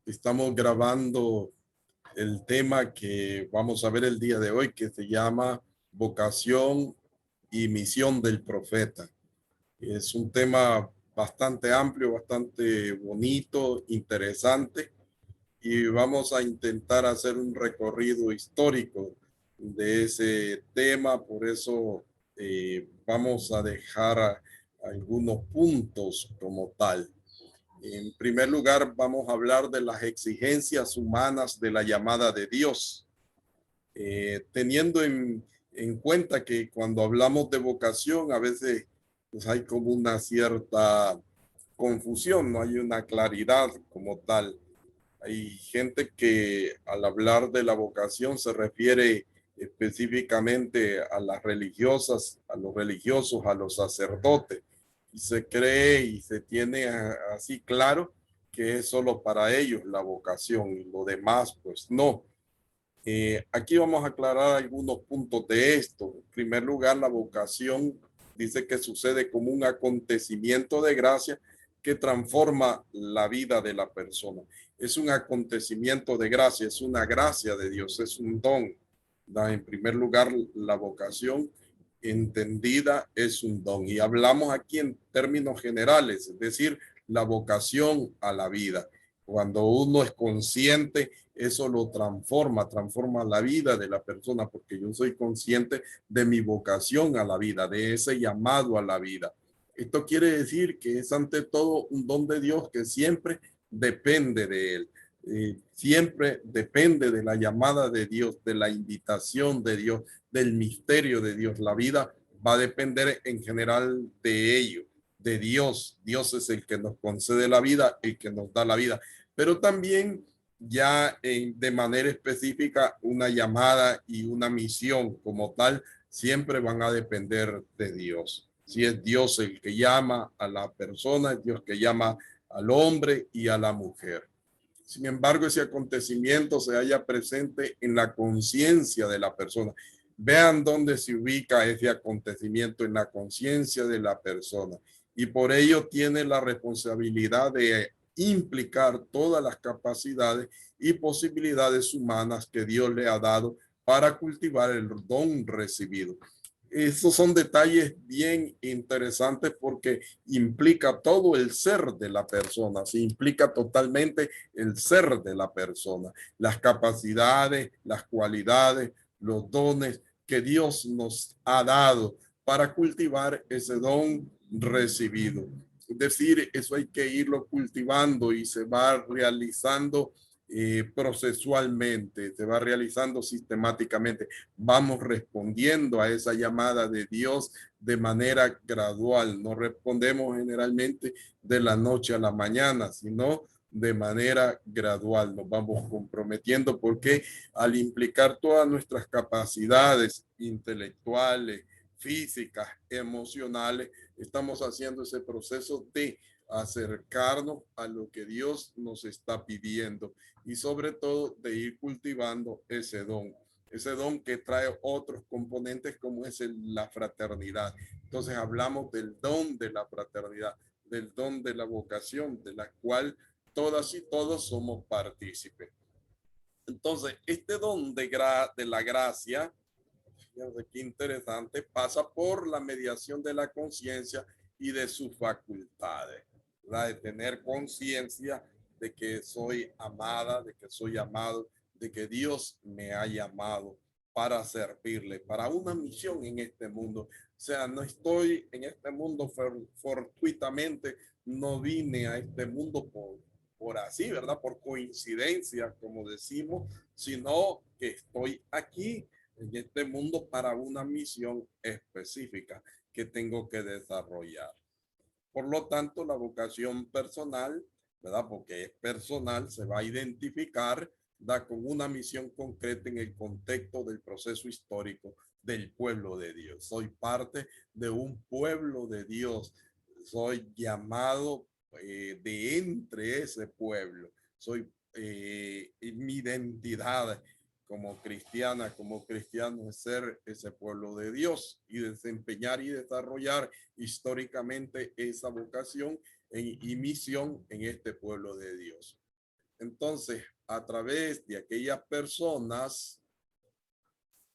Estamos grabando el tema que vamos a ver el día de hoy, que se llama vocación y misión del profeta. Es un tema bastante amplio, bastante bonito, interesante, y vamos a intentar hacer un recorrido histórico de ese tema. Por eso vamos a dejar algunos puntos como tal. En primer lugar, vamos a hablar de las exigencias humanas de la llamada de Dios, teniendo en cuenta que cuando hablamos de vocación, a veces pues, hay como una cierta confusión, no hay una claridad como tal. Hay gente que al hablar de la vocación se refiere específicamente a las religiosas, a los religiosos, a los sacerdotes, y se cree y se tiene así claro que es solo para ellos la vocación y lo demás, pues no. Aquí vamos a aclarar algunos puntos de esto. En primer lugar, la vocación dice que sucede como un acontecimiento de gracia que transforma la vida de la persona. Es un acontecimiento de gracia, es una gracia de Dios, es un don. En primer lugar, la vocación entendida es un don. Y hablamos aquí en términos generales, es decir, la vocación a la vida. Cuando uno es consciente, eso lo transforma la vida de la persona, porque yo soy consciente de mi vocación a la vida, de ese llamado a la vida. Esto quiere decir que es ante todo un don de Dios que siempre depende de él. Siempre depende de la llamada de Dios, de la invitación de Dios, del misterio de Dios. La vida va a depender en general de ello, de Dios. Dios es el que nos concede la vida, el que nos da la vida, pero también ya de manera específica una llamada y una misión como tal siempre van a depender de Dios. Si es Dios el que llama a la persona, es Dios que llama al hombre y a la mujer. Sin embargo, ese acontecimiento se halla presente en la conciencia de la persona. Vean dónde se ubica ese acontecimiento en la conciencia de la persona. Y por ello tiene la responsabilidad de implicar todas las capacidades y posibilidades humanas que Dios le ha dado para cultivar el don recibido. Esos son detalles bien interesantes porque implica todo el ser de la persona, se implica totalmente el ser de la persona, las capacidades, las cualidades, los dones que Dios nos ha dado para cultivar ese don recibido. Es decir, eso hay que irlo cultivando y se va realizando procesualmente, se va realizando sistemáticamente. Vamos respondiendo a esa llamada de Dios de manera gradual. No respondemos generalmente de la noche a la mañana, sino de manera gradual. Nos vamos comprometiendo porque al implicar todas nuestras capacidades intelectuales, físicas, emocionales, estamos haciendo ese proceso de acercarnos a lo que Dios nos está pidiendo y sobre todo de ir cultivando ese don que trae otros componentes como es la fraternidad. Entonces hablamos del don de la fraternidad, del don de la vocación, de la cual todas y todos somos partícipes. Entonces, este don de la gracia, fíjense qué interesante, pasa por la mediación de la conciencia y de sus facultades, ¿verdad? De tener conciencia de que soy amada, de que soy amado, de que Dios me ha llamado para servirle, para una misión en este mundo. O sea, no estoy en este mundo fortuitamente, no vine a este mundo por así, ¿verdad? Por coincidencia, como decimos, sino que estoy aquí en este mundo para una misión específica que tengo que desarrollar. Por lo tanto, la vocación personal, ¿verdad? Porque es personal, se va a identificar, da con una misión concreta en el contexto del proceso histórico del pueblo de Dios. Soy parte de un pueblo de Dios. Soy llamado de entre ese pueblo. Soy mi identidad como cristiana, como cristiano, es ser ese pueblo de Dios y desempeñar y desarrollar históricamente esa vocación y misión en este pueblo de Dios. entonces a través de aquellas personas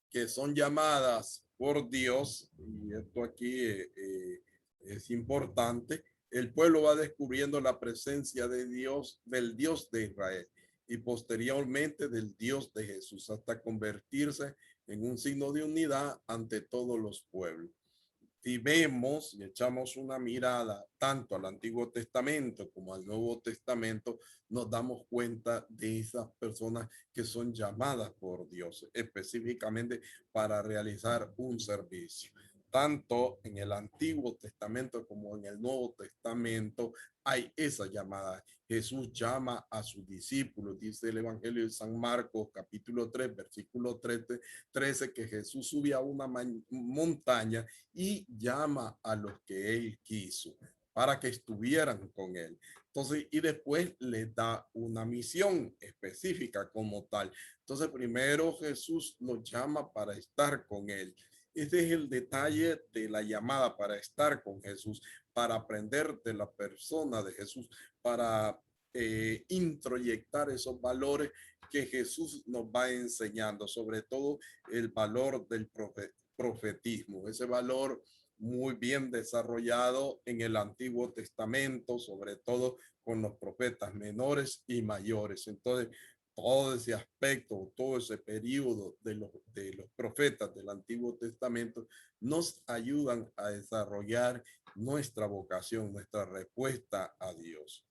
que son llamadas por Dios, y esto aquí es importante, el pueblo va descubriendo la presencia de Dios, del Dios de Israel, y posteriormente del Dios de Jesús, hasta convertirse en un signo de unidad ante todos los pueblos. Si vemos y echamos una mirada tanto al Antiguo Testamento como al Nuevo Testamento, nos damos cuenta de esas personas que son llamadas por Dios específicamente para realizar un servicio. Tanto en el Antiguo Testamento como en el Nuevo Testamento hay esa llamada. Jesús llama a sus discípulos, dice el Evangelio de San Marcos, capítulo 3, versículo 13, que Jesús subía a una montaña y llama a los que él quiso para que estuvieran con él. Entonces, y después le da una misión específica como tal. Entonces, primero Jesús los llama para estar con él. Este es el detalle de la llamada para estar con Jesús, para aprender de la persona de Jesús, para introyectar esos valores que Jesús nos va enseñando, sobre todo el valor del profetismo, ese valor muy bien desarrollado en el Antiguo Testamento, sobre todo con los profetas menores y mayores. Entonces, todo ese aspecto, todo ese periodo de los profetas del Antiguo Testamento nos ayudan a desarrollar nuestra vocación, nuestra respuesta a Dios.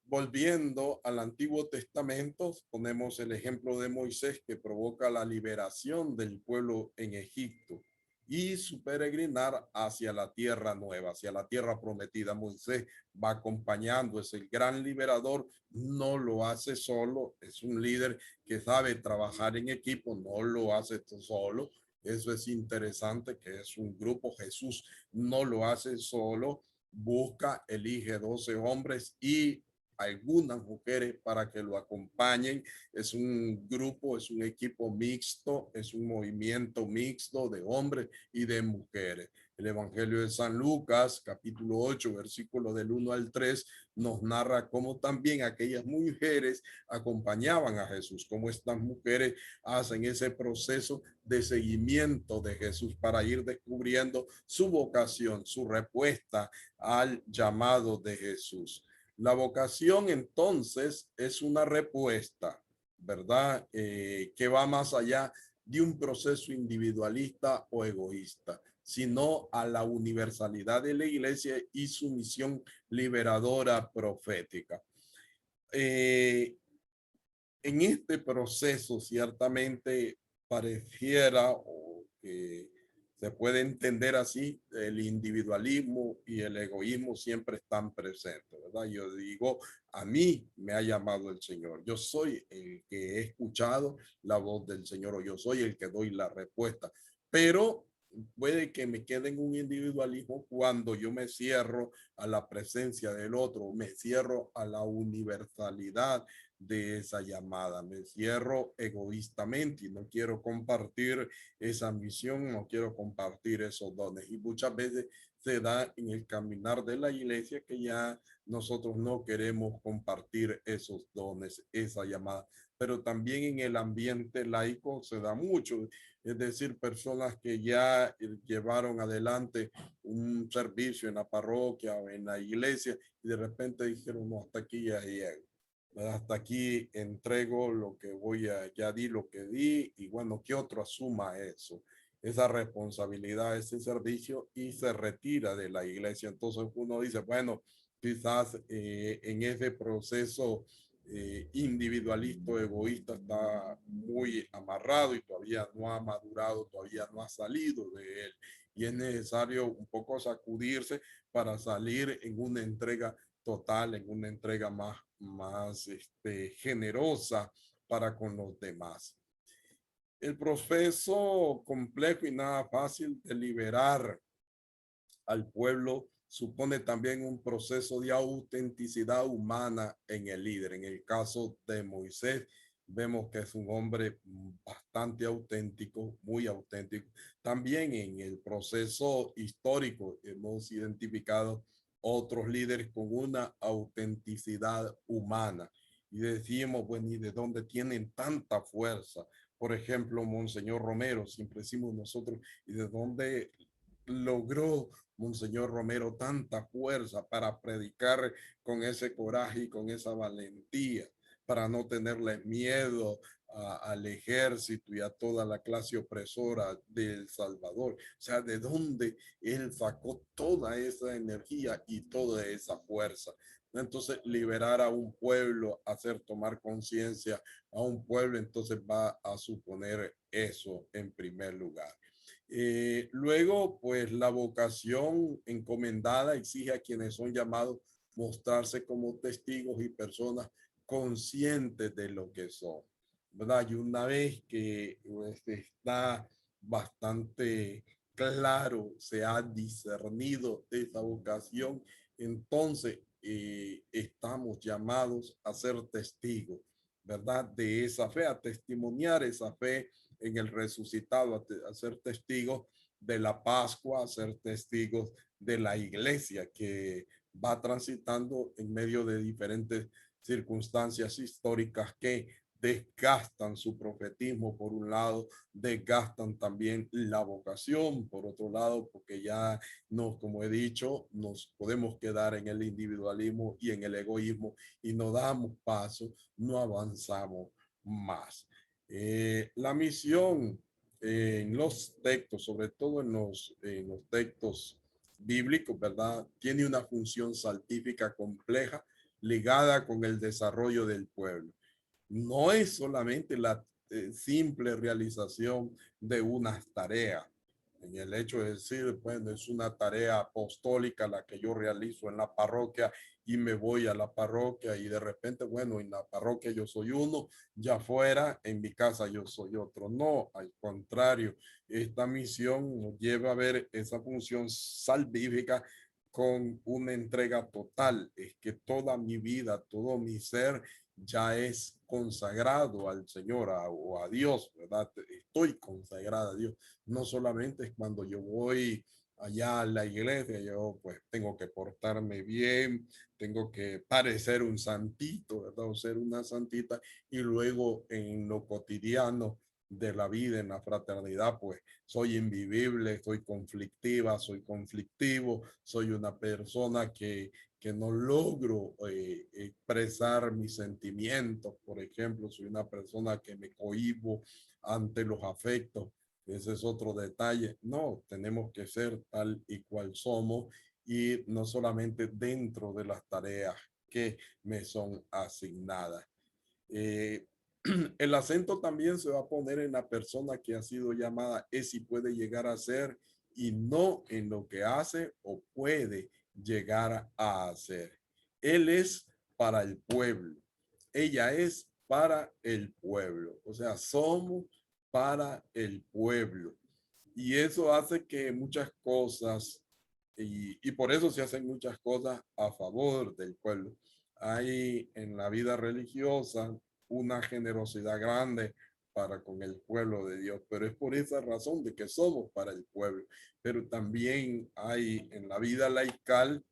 Volviendo al Antiguo Testamento, ponemos el ejemplo de Moisés, que provoca la liberación del pueblo en Egipto y su peregrinar hacia la tierra nueva, hacia la tierra prometida. Moisés va acompañando, es el gran liberador, no lo hace solo, es un líder que sabe trabajar en equipo, no lo hace solo. Eso es interesante, que es un grupo. Jesús no lo hace solo, busca, elige 12 hombres y algunas mujeres para que lo acompañen. Es un grupo, es un equipo mixto, es un movimiento mixto de hombres y de mujeres. El Evangelio de San Lucas, capítulo 8, versículo del 1 al 3, nos narra cómo también aquellas mujeres acompañaban a Jesús, cómo estas mujeres hacen ese proceso de seguimiento de Jesús para ir descubriendo su vocación, su respuesta al llamado de Jesús. La vocación entonces es una respuesta, ¿verdad? Que va más allá de un proceso individualista o egoísta, sino a la universalidad de la iglesia y su misión liberadora profética. En este proceso ciertamente pareciera o que se puede entender así, el individualismo y el egoísmo siempre están presentes, ¿verdad? Yo digo, a mí me ha llamado el Señor, yo soy el que he escuchado la voz del Señor, o yo soy el que doy la respuesta, pero puede que me quede en un individualismo cuando yo me cierro a la presencia del otro, me cierro a la universalidad de esa llamada. Me cierro egoístamente y no quiero compartir esa misión, no quiero compartir esos dones. Y muchas veces se da en el caminar de la iglesia que ya nosotros no queremos compartir esos dones, esa llamada. Pero también en el ambiente laico se da mucho, es decir, personas que ya llevaron adelante un servicio en la parroquia o en la iglesia y de repente dijeron, no, hasta aquí ya llego. Hasta aquí entrego lo que voy a, ya di lo que di y bueno, que otro asuma eso, esa responsabilidad, ese servicio y se retira de la iglesia. Entonces uno dice, bueno, quizás en ese proceso individualista, egoísta, está muy amarrado y todavía no ha madurado, todavía no ha salido de él. Y es necesario un poco sacudirse para salir en una entrega total, en una entrega más generosa para con los demás. El proceso complejo y nada fácil de liberar al pueblo supone también un proceso de autenticidad humana en el líder. En el caso de Moisés, vemos que es un hombre bastante auténtico, muy auténtico. También en el proceso histórico hemos identificado otros líderes con una autenticidad humana. y decimos, bueno, ¿y de dónde tienen tanta fuerza? Por ejemplo, Monseñor Romero, siempre decimos nosotros, ¿y de dónde logró Monseñor Romero tanta fuerza para predicar con ese coraje y con esa valentía, para no tenerle miedo al ejército y a toda la clase opresora de El Salvador? O sea, ¿de dónde él sacó toda esa energía y toda esa fuerza? Entonces, liberar a un pueblo, hacer tomar conciencia a un pueblo, entonces va a suponer eso en primer lugar. Luego, pues la vocación encomendada exige a quienes son llamados mostrarse como testigos y personas conscientes de lo que son, ¿verdad? Y una vez que pues, está bastante claro, se ha discernido esa vocación, entonces estamos llamados a ser testigos, ¿verdad? De esa fe, a testimoniar esa fe en el resucitado, a ser testigos de la Pascua, a ser testigos de la iglesia que va transitando en medio de diferentes circunstancias históricas que desgastan su profetismo por un lado, desgastan también la vocación por otro lado, porque ya nos, como he dicho, nos podemos quedar en el individualismo y en el egoísmo y no damos paso, no avanzamos más. La misión en los textos, sobre todo en los textos bíblicos, ¿verdad? Tiene una función salvífica compleja ligada con el desarrollo del pueblo. No es solamente la simple realización de unas tareas. En el hecho de decir, bueno, es una tarea apostólica la que yo realizo en la parroquia y me voy a la parroquia y de repente, bueno, en la parroquia yo soy uno, ya fuera, en mi casa yo soy otro. No, al contrario, esta misión nos lleva a ver esa función salvífica con una entrega total. Es que toda mi vida, todo mi ser ya es consagrado al Señor o a Dios, ¿verdad? Estoy consagrada a Dios. No solamente es cuando yo voy allá a la iglesia, yo pues tengo que portarme bien, tengo que parecer un santito, ¿verdad? O ser una santita y luego en lo cotidiano de la vida, en la fraternidad, pues soy invivible, soy conflictiva, soy conflictivo, soy una persona que no logro expresar mis sentimientos. Por ejemplo, soy una persona que me cohíbo ante los afectos. Ese es otro detalle. No, tenemos que ser tal y cual somos y no solamente dentro de las tareas que me son asignadas. Eh, el acento también se va a poner en la persona que ha sido llamada, es y puede llegar a ser, y no en lo que hace o puede llegar a hacer. Él es para el pueblo. Ella es para el pueblo. O sea, somos para el pueblo. Y eso hace que muchas cosas, y por eso se hacen muchas cosas a favor del pueblo. Hay en la vida religiosa una generosidad grande para con el pueblo de Dios, pero es por esa razón de que somos para el pueblo. Pero también hay en la vida laical,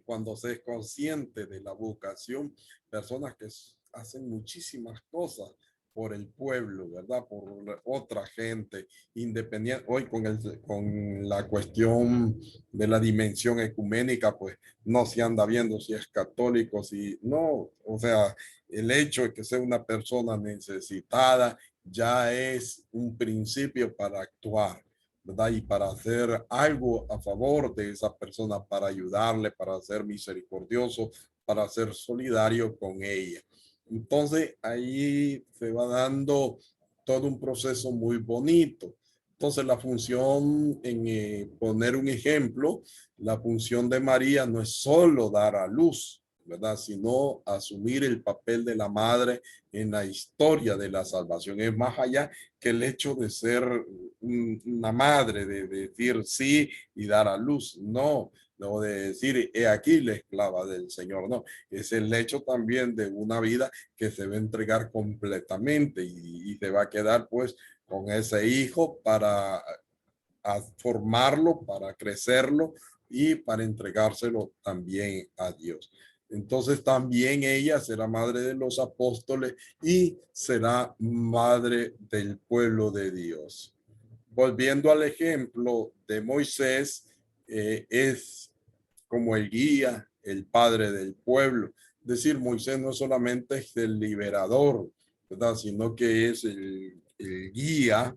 cuando se es consciente de la vocación, personas que hacen muchísimas cosas por el pueblo, ¿verdad? Por otra gente, independiente. Hoy con la cuestión de la dimensión ecuménica, pues no se anda viendo si es católico, si no, o sea, el hecho de que sea una persona necesitada ya es un principio para actuar, ¿verdad? Y para hacer algo a favor de esa persona, para ayudarle, para ser misericordioso, para ser solidario con ella. Entonces ahí se va dando todo un proceso muy bonito. Entonces la función, en poner un ejemplo, la función de María no es solo dar a luz, ¿verdad? Sino asumir el papel de la madre en la historia de la salvación. Es más allá que el hecho de ser una madre, de decir sí y dar a luz. No, no de decir, he aquí la esclava del Señor. No, es el hecho también de una vida que se va a entregar completamente y se va a quedar pues con ese hijo para formarlo, para crecerlo y para entregárselo también a Dios. Entonces también ella será madre de los apóstoles y será madre del pueblo de Dios. Volviendo al ejemplo de Moisés, es como el guía, el padre del pueblo. Es decir, Moisés no solamente es el liberador, ¿verdad? Sino que es el guía,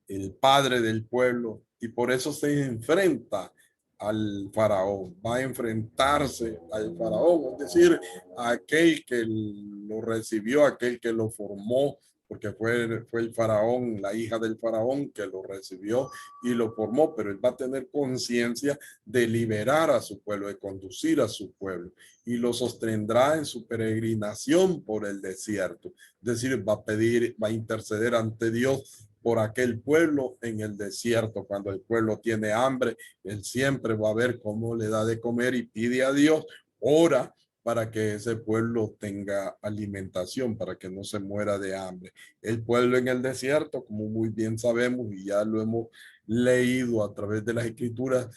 el padre del pueblo, y por eso se enfrenta al faraón, va a enfrentarse al faraón, es decir, a aquel que lo recibió, aquel que lo formó, porque fue el faraón, la hija del faraón que lo recibió y lo formó, pero él va a tener conciencia de liberar a su pueblo, de conducir a su pueblo, y lo sostendrá en su peregrinación por el desierto. Es decir, va a pedir, va a interceder ante Dios por aquel pueblo en el desierto. Cuando el pueblo tiene hambre, él siempre va a ver cómo le da de comer y pide a Dios, ora para que ese pueblo tenga alimentación, para que no se muera de hambre. El pueblo en el desierto, como muy bien sabemos y ya lo hemos leído a través de las escrituras,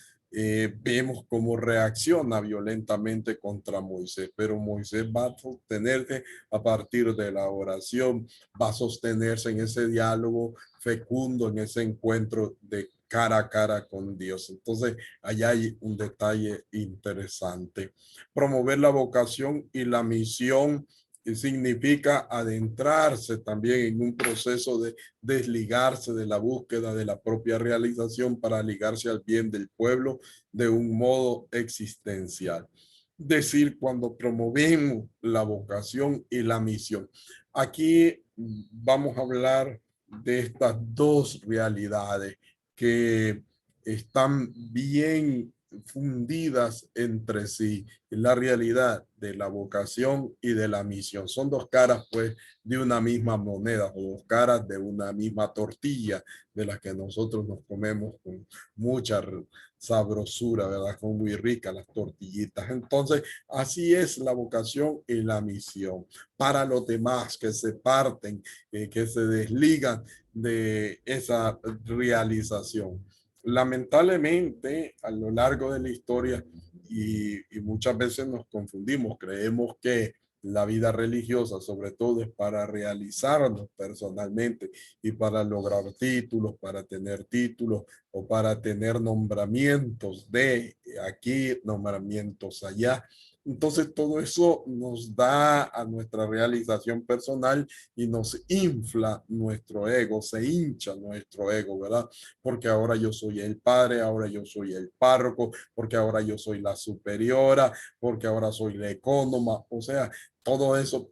vemos cómo reacciona violentamente contra Moisés, pero Moisés va a sostenerse a partir de la oración, va a sostenerse en ese diálogo fecundo, en ese encuentro de cara a cara con Dios. Entonces, allá hay un detalle interesante. Promover la vocación y la misión significa adentrarse también en un proceso de desligarse de la búsqueda de la propia realización para ligarse al bien del pueblo de un modo existencial. Decir, cuando promovemos la vocación y la misión. Aquí vamos a hablar de estas dos realidades que están bien fundidas entre sí, la realidad de la vocación y de la misión. Son dos caras, pues, de una misma moneda, o dos caras de una misma tortilla, de las que nosotros nos comemos con mucha sabrosura, ¿verdad? Son muy ricas las tortillitas. Entonces, así es la vocación y la misión. Para los demás que se parten, que se desligan de esa realización. Lamentablemente, a lo largo de la historia, y muchas veces nos confundimos, creemos que la vida religiosa, sobre todo, es para realizarnos personalmente y para lograr títulos, para tener títulos o para tener nombramientos de aquí, nombramientos allá. Entonces todo eso nos da a nuestra realización personal y nos infla nuestro ego, se hincha nuestro ego, ¿verdad? Porque ahora yo soy el padre, ahora yo soy el párroco, porque ahora yo soy la superiora, porque ahora soy la ecónoma, o sea, todo eso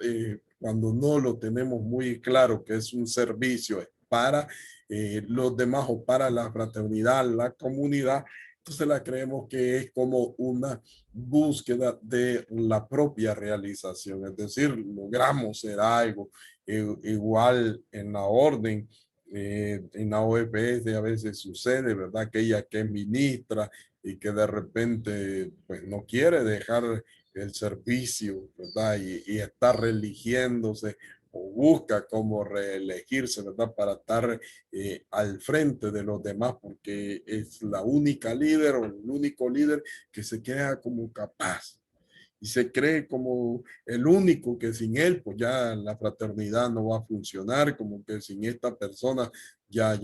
cuando no lo tenemos muy claro que es un servicio para los demás o para la fraternidad, la comunidad, entonces la creemos que es como una búsqueda de la propia realización, es decir, logramos ser algo igual en la orden. En la OEPS a veces sucede, ¿verdad? Aquella que es ministra y que de repente pues no quiere dejar el servicio, ¿verdad? Y está religiéndose o busca cómo reelegirse, ¿verdad? Para estar al frente de los demás, porque es la única líder o el único líder que se crea como capaz y se cree como el único que sin él, pues ya la fraternidad no va a funcionar, como que sin esta persona ya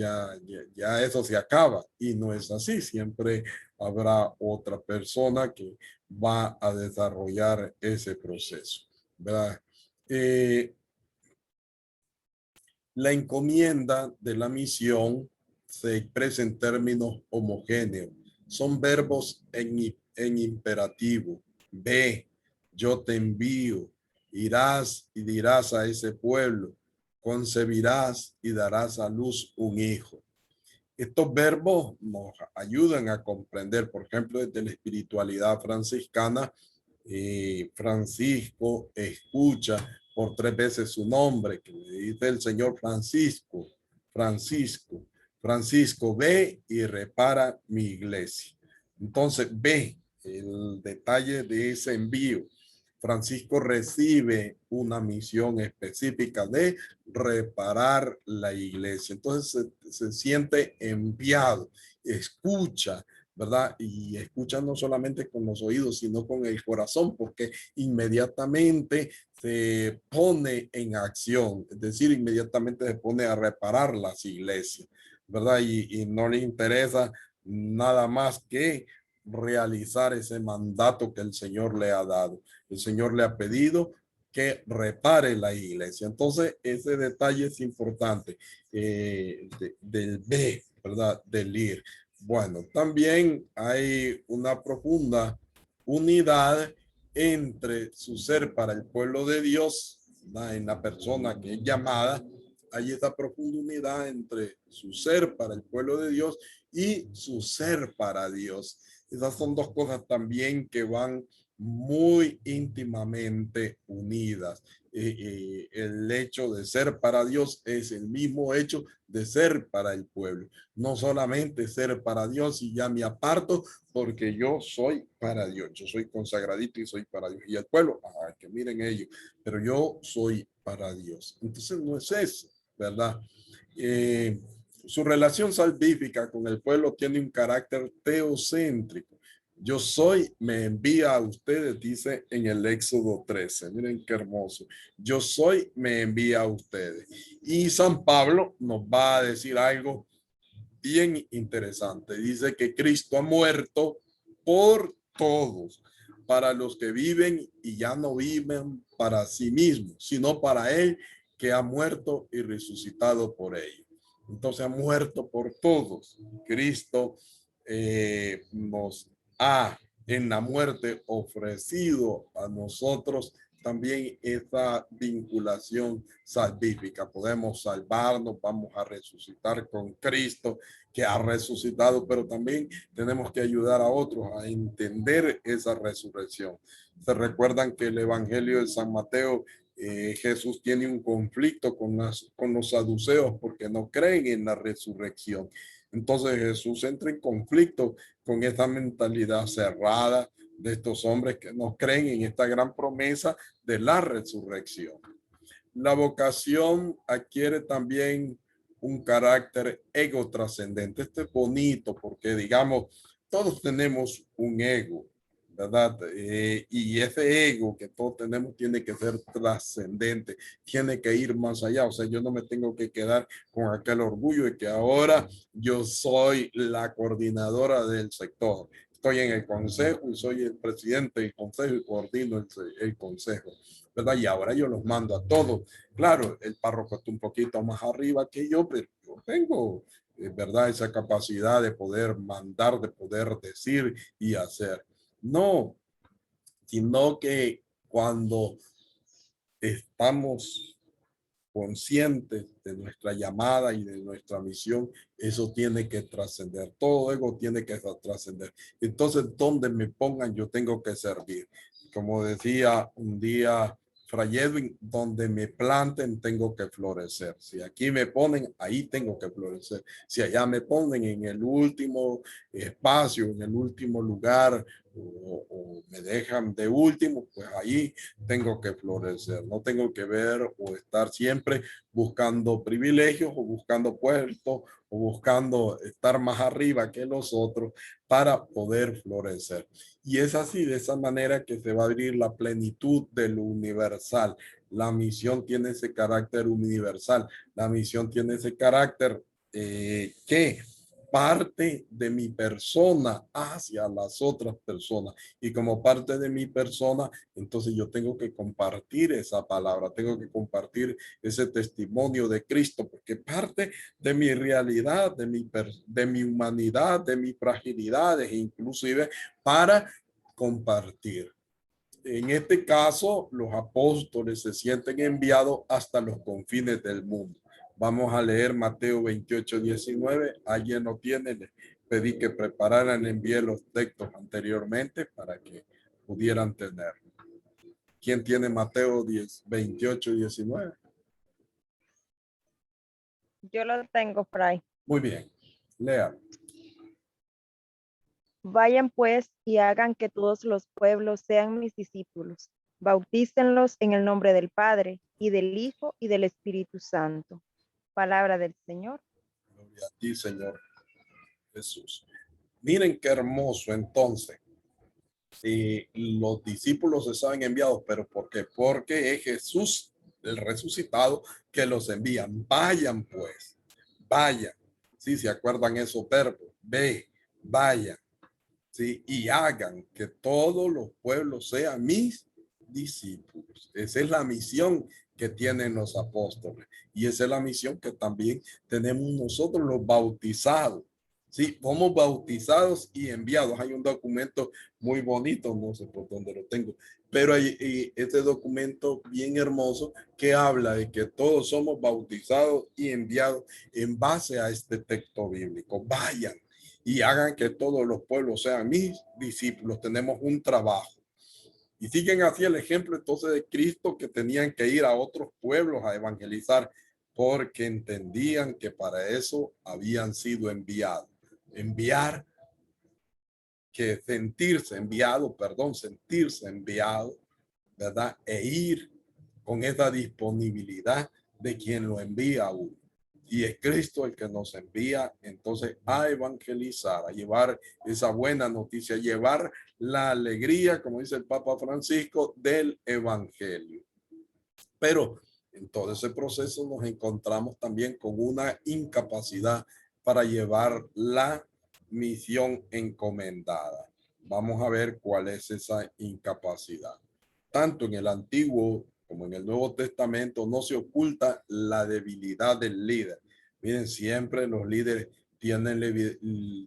eso se acaba. Y no es así, siempre habrá otra persona que va a desarrollar ese proceso, ¿verdad? Eh, la encomienda de la misión se expresa en términos homogéneos. Son verbos en imperativo. Ve, yo te envío, irás y dirás a ese pueblo, concebirás y darás a luz un hijo. Estos verbos nos ayudan a comprender, por ejemplo, desde la espiritualidad franciscana, Francisco escucha por 3 veces su nombre, que le dice el Señor Francisco, Francisco, Francisco, ve y repara mi iglesia. Entonces, ve el detalle de ese envío. Francisco recibe una misión específica de reparar la iglesia. Entonces se siente enviado, escucha, ¿verdad? Y escucha no solamente con los oídos, sino con el corazón, porque inmediatamente se pone en acción, es decir, inmediatamente se pone a reparar las iglesias, ¿verdad? Y no le interesa nada más que realizar ese mandato que el Señor le ha dado. El Señor le ha pedido que repare la iglesia. Entonces, ese detalle es importante del B, ¿verdad? Del ir. Bueno, también hay una profunda unidad entre su ser para el pueblo de Dios, ¿verdad? En la persona que es llamada. Hay esta profunda unidad entre su ser para el pueblo de Dios y su ser para Dios. Esas son dos cosas también que van muy íntimamente unidas. El hecho de ser para Dios es el mismo hecho de ser para el pueblo. No solamente ser para Dios y ya me aparto porque yo soy para Dios. Yo soy consagradito y soy para Dios. Y el pueblo, que miren ellos, pero yo soy para Dios. Entonces no es eso, ¿verdad? Su relación salvífica con el pueblo tiene un carácter teocéntrico. Yo soy, me envía a ustedes, dice en el Éxodo 13. Miren qué hermoso. Yo soy, me envía a ustedes. Y San Pablo nos va a decir algo bien interesante. Dice que Cristo ha muerto por todos, para los que viven y ya no viven para sí mismos, sino para Él que ha muerto y resucitado por ellos. Entonces ha muerto por todos. Cristo nos ha en la muerte ofrecido a nosotros también esa vinculación salvífica. Podemos salvarnos, vamos a resucitar con Cristo que ha resucitado, pero también tenemos que ayudar a otros a entender esa resurrección. Se recuerdan que el Evangelio de San Mateo, Jesús tiene un conflicto con los saduceos porque no creen en la resurrección. Entonces Jesús entra en conflicto con esta mentalidad cerrada de estos hombres que no creen en esta gran promesa de la resurrección. La vocación adquiere también un carácter ego trascendente. Este es bonito porque, digamos, todos tenemos un ego, ¿verdad? Y ese ego que todos tenemos tiene que ser trascendente, tiene que ir más allá. O sea, yo no me tengo que quedar con aquel orgullo de que ahora yo soy la coordinadora del sector. Estoy en el consejo y soy el presidente del consejo y coordino el consejo, ¿verdad? Y ahora yo los mando a todos. Claro, el párroco está un poquito más arriba que yo, pero yo tengo, ¿verdad? Esa capacidad de poder mandar, de poder decir y hacer. No, sino que cuando estamos conscientes de nuestra llamada y de nuestra misión, eso tiene que trascender. Todo ego tiene que trascender. Entonces, donde me pongan, yo tengo que servir. Como decía un día Fray Edwin, donde me planten, tengo que florecer. Si aquí me ponen, ahí tengo que florecer. Si allá me ponen en el último espacio, en el último lugar, o me dejan de último, pues ahí tengo que florecer. No tengo que ver o estar siempre buscando privilegios o buscando puestos o buscando estar más arriba que los otros para poder florecer. Y es así, de esa manera que se va a abrir la plenitud de lo universal. La misión tiene ese carácter universal. La misión tiene ese carácter que parte de mi persona hacia las otras personas. Y como parte de mi persona, entonces yo tengo que compartir esa palabra, tengo que compartir ese testimonio de Cristo, porque parte de mi realidad, de mi humanidad, de mis fragilidades, inclusive para compartir. En este caso, los apóstoles se sienten enviados hasta los confines del mundo. Vamos a leer Mateo 28:19. ¿Alguien lo tiene? Les pedí que prepararan, envié los textos anteriormente para que pudieran tener. ¿Quién tiene Mateo 28:19? Yo lo tengo, Fray. Muy bien, lea. Vayan pues y hagan que todos los pueblos sean mis discípulos. Bautícenlos en el nombre del Padre y del Hijo y del Espíritu Santo. Palabra del Señor. Gloria a ti, Señor Jesús. Miren qué hermoso entonces. Los discípulos estaban enviados, pero ¿por qué? Porque es Jesús, el resucitado, que los envían. Vayan pues, vayan. Sí, se acuerdan esos verbos. Ve, vayan. Sí, y hagan que todos los pueblos sean mis discípulos. Esa es la misión que tienen los apóstoles. Y esa es la misión que también tenemos nosotros los bautizados. Sí, somos bautizados y enviados. Hay un documento muy bonito, no sé por dónde lo tengo, pero hay este documento bien hermoso que habla de que todos somos bautizados y enviados en base a este texto bíblico. Vayan y hagan que todos los pueblos sean mis discípulos. Tenemos un trabajo. Y siguen así el ejemplo entonces de Cristo, que tenían que ir a otros pueblos a evangelizar porque entendían que para eso habían sido enviados. Enviar, que sentirse enviado, perdón, sentirse enviado, ¿verdad? E ir con esa disponibilidad de quien lo envía a uno. Y es Cristo el que nos envía entonces a evangelizar, a llevar esa buena noticia, a llevar la alegría, como dice el Papa Francisco, del evangelio. Pero en todo ese proceso nos encontramos también con una incapacidad para llevar la misión encomendada. Vamos a ver cuál es esa incapacidad. Tanto en el Antiguo como en el Nuevo Testamento no se oculta la debilidad del líder. Miren, siempre los líderes tienen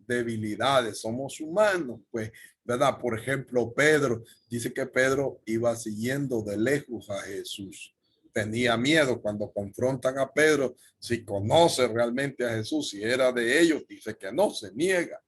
debilidades, somos humanos, pues, ¿verdad? Por ejemplo, Pedro, dice que Pedro iba siguiendo de lejos a Jesús. Tenía miedo cuando confrontan a Pedro, si conoce realmente a Jesús, si era de ellos, dice que no, se niega,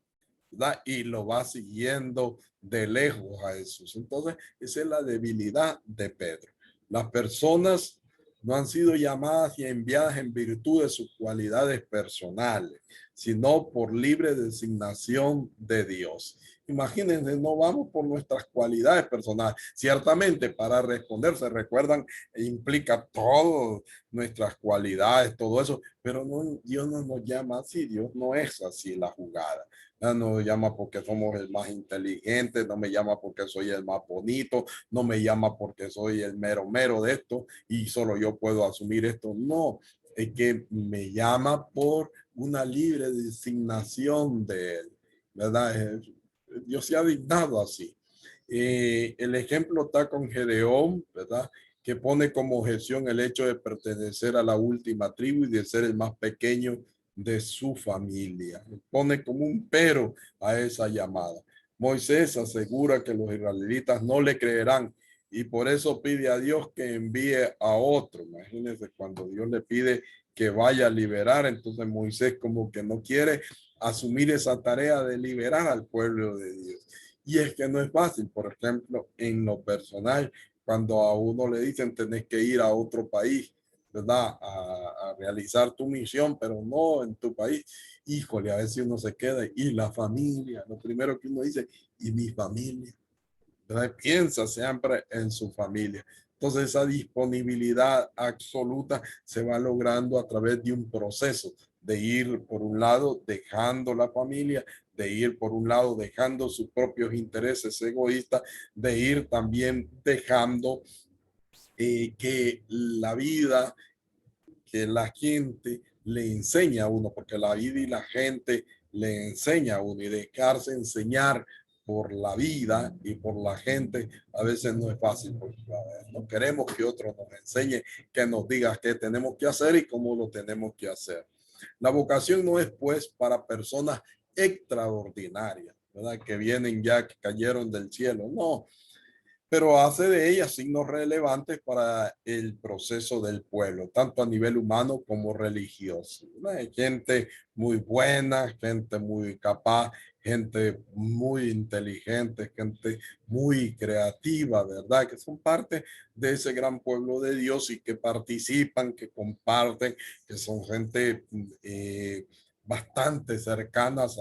¿verdad? Y lo va siguiendo de lejos a Jesús. Entonces, esa es la debilidad de Pedro. Las personas no han sido llamadas y enviadas en virtud de sus cualidades personales, sino por libre designación de Dios. Imagínense, no vamos por nuestras cualidades personales. Ciertamente, para responder, se recuerdan, implica todas nuestras cualidades, todo eso, pero no, Dios no nos llama así, Dios no es así la jugada. No me llama porque somos el más inteligente, no me llama porque soy el más bonito, no me llama porque soy el mero mero de esto y solo yo puedo asumir esto. No, es que me llama por una libre designación de él, ¿verdad? Dios se ha dignado así. El ejemplo está con Gedeón, ¿verdad? Que pone como objeción el hecho de pertenecer a la última tribu y de ser el más pequeño de su familia. Pone como un pero a esa llamada. Moisés asegura que los israelitas no le creerán y por eso pide a Dios que envíe a otro. Imagínense cuando Dios le pide que vaya a liberar, entonces Moisés como que no quiere asumir esa tarea de liberar al pueblo de Dios. Y es que no es fácil, por ejemplo, en lo personal, cuando a uno le dicen tenés que ir a otro país, ¿verdad? A realizar tu misión, pero no en tu país. Híjole, a veces uno se queda y la familia, lo primero que uno dice, y mi familia, ¿verdad? Piensa siempre en su familia. Entonces esa disponibilidad absoluta se va logrando a través de un proceso de ir por un lado dejando la familia, de ir por un lado dejando sus propios intereses egoístas, de ir también dejando que la vida, que la gente le enseña a uno, porque la vida y la gente le enseña a uno y dejarse enseñar por la vida y por la gente a veces no es fácil, porque no queremos que otro nos enseñe, que nos diga qué tenemos que hacer y cómo lo tenemos que hacer. La vocación no es pues para personas extraordinarias, ¿verdad? Que vienen ya, que cayeron del cielo, no, pero hace de ellas signos relevantes para el proceso del pueblo, tanto a nivel humano como religioso. Hay gente muy buena, gente muy capaz, gente muy inteligente, gente muy creativa, ¿verdad? Que son parte de ese gran pueblo de Dios y que participan, que comparten, que son gente bastante cercanas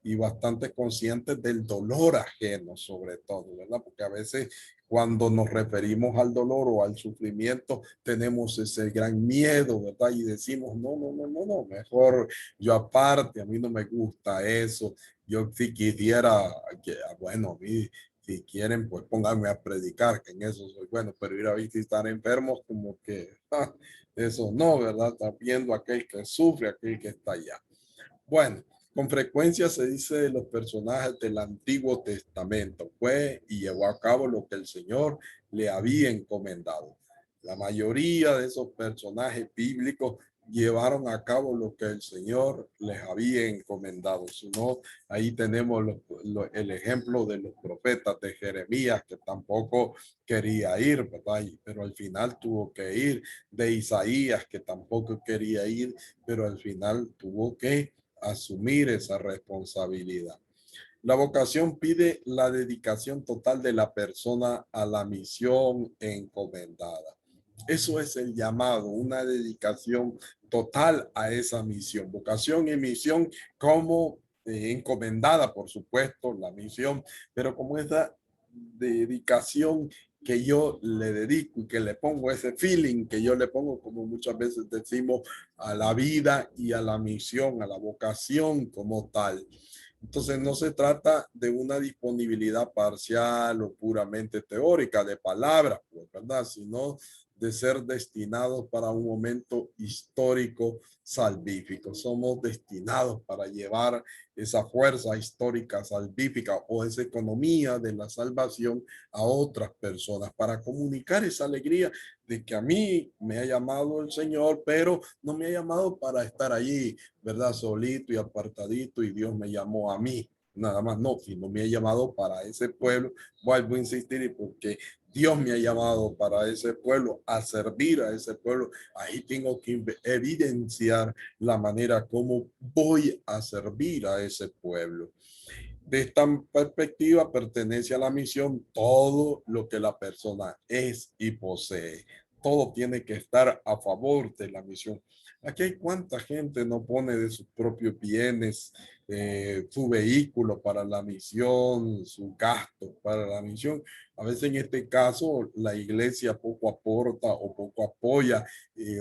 y bastante conscientes del dolor ajeno, sobre todo, ¿verdad? Porque a veces Cuando nos referimos al dolor o al sufrimiento, tenemos ese gran miedo, ¿verdad? Y decimos, no, no, no, no, no, mejor yo aparte, a mí no me gusta eso. Yo si quisiera, que, bueno, a mí, si quieren, pues pónganme a predicar, que en eso soy bueno, pero ir a visitar enfermos como que, eso no, ¿verdad? Está viendo aquel que sufre, aquel que está allá. Bueno, con frecuencia se dice de los personajes del Antiguo Testamento, fue y llevó a cabo lo que el Señor le había encomendado. La mayoría de esos personajes bíblicos llevaron a cabo lo que el Señor les había encomendado. Si no, ahí tenemos el ejemplo de los profetas de Jeremías, que tampoco quería ir, ¿verdad? Pero al final tuvo que ir, de Isaías, que tampoco quería ir, pero al final tuvo que asumir esa responsabilidad. La vocación pide la dedicación total de la persona a la misión encomendada. Eso es el llamado, una dedicación total a esa misión. Vocación y misión como encomendada, por supuesto, la misión, pero como esa dedicación que yo le dedico y que le pongo ese feeling que yo le pongo, como muchas veces decimos, a la vida y a la misión, a la vocación como tal. Entonces no se trata de una disponibilidad parcial o puramente teórica de palabras, pues, ¿verdad? Sino de ser destinados para un momento histórico salvífico. Somos destinados para llevar esa fuerza histórica salvífica o esa economía de la salvación a otras personas, para comunicar esa alegría de que a mí me ha llamado el Señor, pero no me ha llamado para estar allí, ¿verdad? Solito y apartadito, y Dios me llamó a mí. Nada más, no, sino me ha llamado para ese pueblo. Vuelvo a insistir, porque Dios me ha llamado para ese pueblo, a servir a ese pueblo. Ahí tengo que evidenciar la manera como voy a servir a ese pueblo. De esta perspectiva pertenece a la misión todo lo que la persona es y posee. Todo tiene que estar a favor de la misión. Aquí hay cuánta gente no pone de sus propios bienes, su vehículo para la misión, su gasto para la misión. A veces en este caso la iglesia poco aporta o poco apoya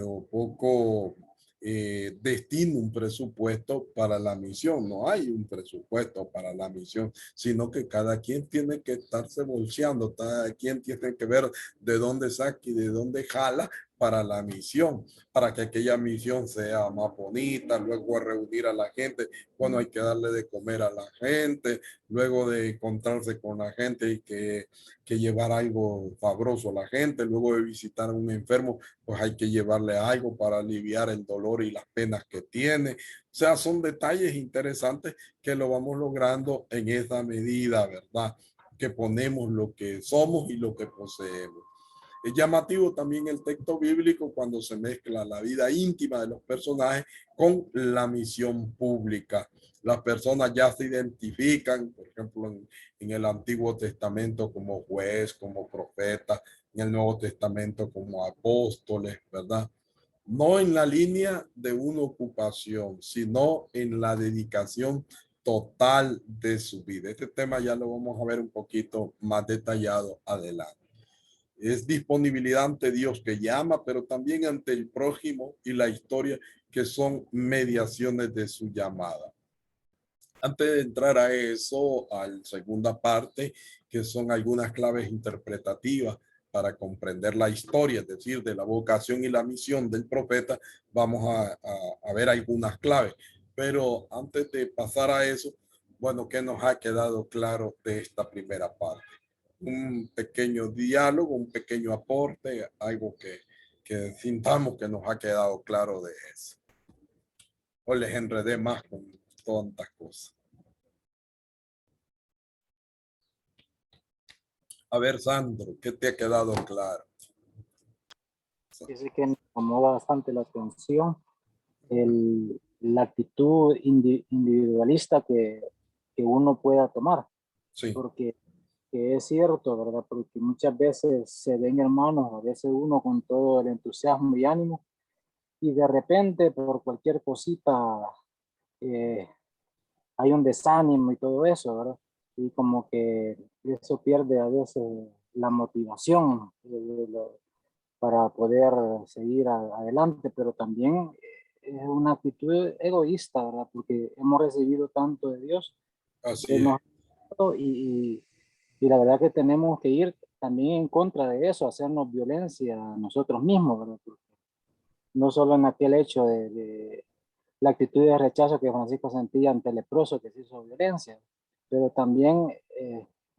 o poco destina un presupuesto para la misión. No hay un presupuesto para la misión, sino que cada quien tiene que estarse bolseando, cada quien tiene que ver de dónde saca y de dónde jala para la misión, para que aquella misión sea más bonita, luego reunir a la gente, bueno, hay que darle de comer a la gente, luego de encontrarse con la gente y que llevar algo sabroso a la gente, luego de visitar a un enfermo, pues hay que llevarle algo para aliviar el dolor y las penas que tiene. O sea, son detalles interesantes que lo vamos logrando en esa medida, ¿verdad? Que ponemos lo que somos y lo que poseemos. Es llamativo también el texto bíblico cuando se mezcla la vida íntima de los personajes con la misión pública. Las personas ya se identifican, por ejemplo, en el Antiguo Testamento como juez, como profeta, en el Nuevo Testamento como apóstoles, ¿verdad? No en la línea de una ocupación, sino en la dedicación total de su vida. Este tema ya lo vamos a ver un poquito más detallado adelante. Es disponibilidad ante Dios que llama, pero también ante el prójimo y la historia, que son mediaciones de su llamada. Antes de entrar a eso, a la segunda parte, que son algunas claves interpretativas para comprender la historia, es decir, de la vocación y la misión del profeta, vamos a ver algunas claves. Pero antes de pasar a eso, bueno, ¿qué nos ha quedado claro de esta primera parte? Un pequeño diálogo, un pequeño aporte, algo que sintamos que nos ha quedado claro de eso. O les enredé más con tantas cosas. A ver, Sandro, ¿qué te ha quedado claro? Dice que me llamó bastante la atención la actitud individualista que uno pueda tomar, Sí, porque que es cierto, ¿verdad? Porque muchas veces se ven hermanos, a veces uno con todo el entusiasmo y ánimo, y de repente por cualquier cosita eh, hay un desánimo y todo eso, ¿verdad? Y como que eso pierde a veces la motivación para poder seguir adelante, pero también es una actitud egoísta, ¿verdad? Porque hemos recibido tanto de Dios, Así Él es. nos ha dado y la verdad que tenemos que ir también en contra de eso, hacernos violencia a nosotros mismos, ¿verdad? Porque no solo en aquel hecho de la actitud de rechazo que Francisco sentía ante el leproso que se hizo violencia, pero también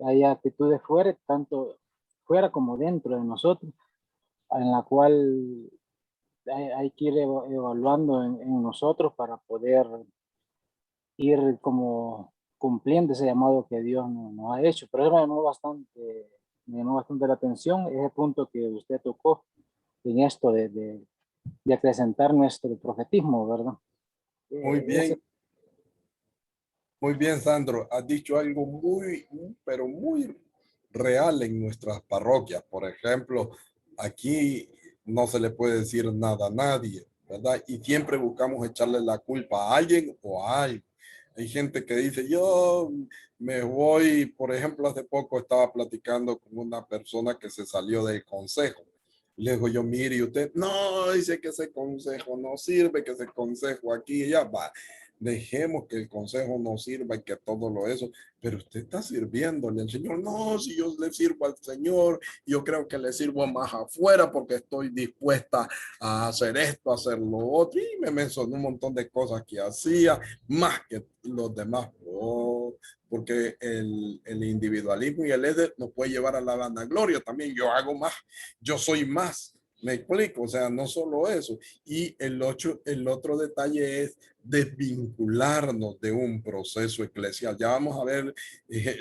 hay actitudes fuera, tanto fuera como dentro de nosotros, en la cual hay que ir evaluando en nosotros para poder ir como cumpliendo ese llamado que Dios nos ha hecho. Pero eso me llamó bastante la atención ese punto que usted tocó en esto de acrecentar nuestro profetismo, ¿verdad? Muy Ese, bien, muy bien, Sandro. Has dicho algo pero muy real en nuestras parroquias. Por ejemplo, aquí no se le puede decir nada a nadie, ¿verdad? Y siempre buscamos echarle la culpa a alguien o a algo. Hay gente que dice, yo me voy, por ejemplo, hace poco estaba platicando con una persona que se salió del consejo. Le digo yo, mire, y usted, no, dice que ese consejo no sirve, que ese consejo aquí y allá va. Dejemos que el consejo no sirva y que todo lo eso, pero usted está sirviéndole al Señor. No, si yo le sirvo al Señor, yo creo que le sirvo más afuera porque estoy dispuesta a hacer esto, a hacer lo otro. Y me mencionó un montón de cosas que hacía, más que los demás. Oh, porque el individualismo y el ego nos puede llevar a la vanagloria. También yo hago más, yo soy más. Me explico, o sea, no solo eso. Y el otro detalle es desvincularnos de un proceso eclesial. Ya vamos a ver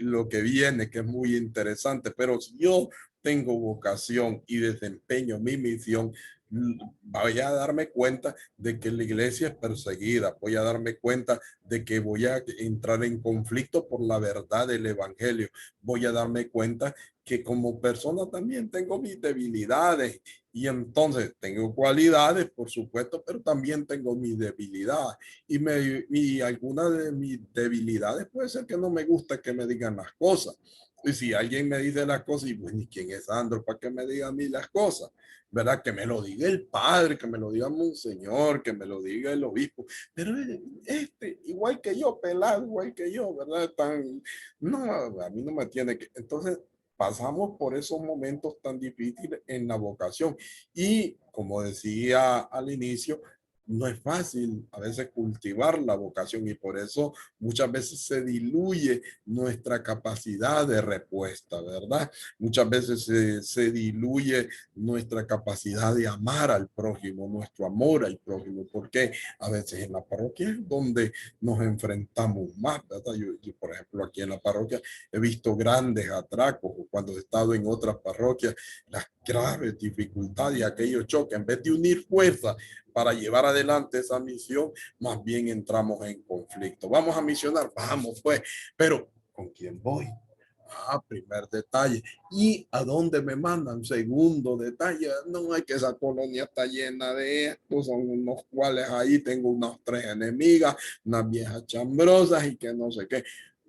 lo que viene, que es muy interesante, pero si yo tengo vocación y desempeño mi misión, voy a darme cuenta de que la iglesia es perseguida, voy a darme cuenta de que voy a entrar en conflicto por la verdad del evangelio, voy a darme cuenta que como persona también tengo mis debilidades y entonces tengo cualidades, por supuesto, pero también tengo mis debilidades y alguna de mis debilidades puede ser que no me gusta que me digan las cosas. Y si alguien me dice las cosas, y bueno, ¿y quién es Sandro para que me diga a mí las cosas? ¿Verdad? Que me lo diga el padre, que me lo diga Monseñor, que me lo diga el obispo. Pero igual que yo, pelado, igual que yo, ¿verdad? No, a mí no me tiene que. Entonces, pasamos por esos momentos tan difíciles en la vocación. Y como decía al inicio, no es fácil a veces cultivar la vocación y por eso muchas veces se diluye nuestra capacidad de respuesta, ¿verdad? Muchas veces se diluye nuestra capacidad de amar al prójimo, nuestro amor al prójimo, porque a veces en la parroquia es donde nos enfrentamos más, ¿verdad? Yo, por ejemplo, aquí en la parroquia he visto grandes atracos, o cuando he estado en otras parroquias, las graves dificultades y aquellos choques, en vez de unir fuerzas para llevar adelante esa misión, más bien entramos en conflicto. Vamos a misionar, vamos pues, pero ¿con quién voy? Ah, primer detalle. ¿Y a dónde me mandan? Segundo detalle. No es que esa colonia está llena de estos, son unos cuales ahí tengo unas 3 enemigas, unas viejas chambrosas y que no sé qué.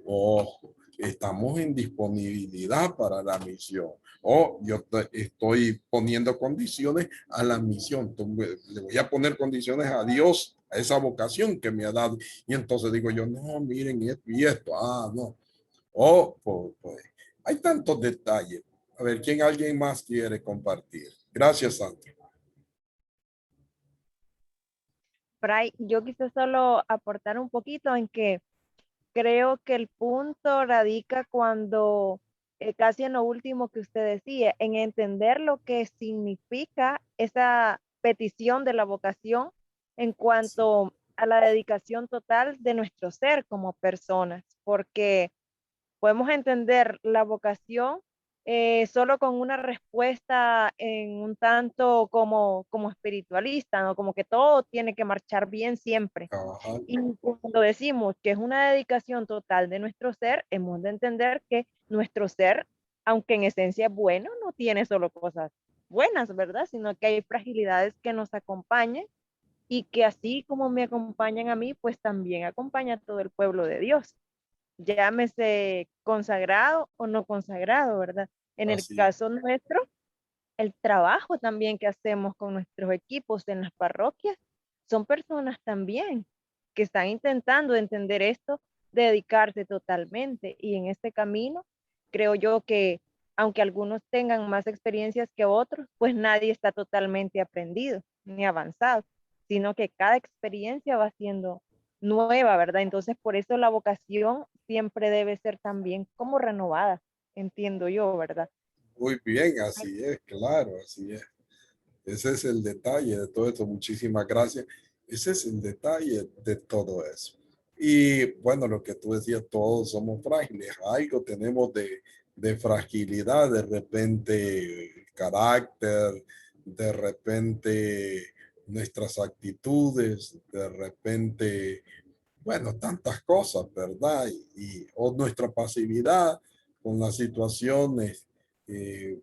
Ojo, estamos en disponibilidad para la misión. O yo estoy poniendo condiciones a la misión. Entonces, le voy a poner condiciones a Dios, a esa vocación que me ha dado. Y entonces digo yo, no, miren esto y esto. Ah, no. Pues, hay tantos detalles. A ver, ¿quién alguien más quiere compartir? Gracias, Sandra. Fray, yo quise solo aportar un poquito en que creo que el punto radica cuando, casi en lo último que usted decía, en entender lo que significa esa petición de la vocación en Sí. cuanto a la dedicación total de nuestro ser como personas, porque podemos entender la vocación solo con una respuesta en un tanto como espiritualista, ¿no? Como que todo tiene que marchar bien siempre. Ajá. Y cuando decimos que es una dedicación total de nuestro ser, hemos de entender que nuestro ser, aunque en esencia es bueno, no tiene solo cosas buenas, ¿verdad? Sino que hay fragilidades que nos acompañan y que así como me acompañan a mí, pues también acompaña a todo el pueblo de Dios, llámese consagrado o no consagrado, ¿verdad? En el Así es. caso nuestro, el trabajo también que hacemos con nuestros equipos en las parroquias, son personas también que están intentando entender esto, dedicarse totalmente. Y en este camino, creo yo que aunque algunos tengan más experiencias que otros, pues nadie está totalmente aprendido ni avanzado, sino que cada experiencia va siendo nueva, ¿verdad? Entonces, por eso la vocación siempre debe ser también como renovada, entiendo yo, ¿verdad? Muy bien, así es, claro, así es. Ese es el detalle de todo esto. Muchísimas gracias. Ese es el detalle de todo eso. Y bueno, lo que tú decías, todos somos frágiles. Algo tenemos de fragilidad, de repente carácter, de repente nuestras actitudes, de repente, bueno, tantas cosas, ¿verdad? O nuestra pasividad con las situaciones,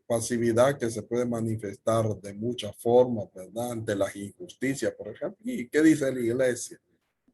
pasividad que se puede manifestar de muchas formas, ¿verdad? Ante las injusticias, por ejemplo. ¿Y qué dice la iglesia?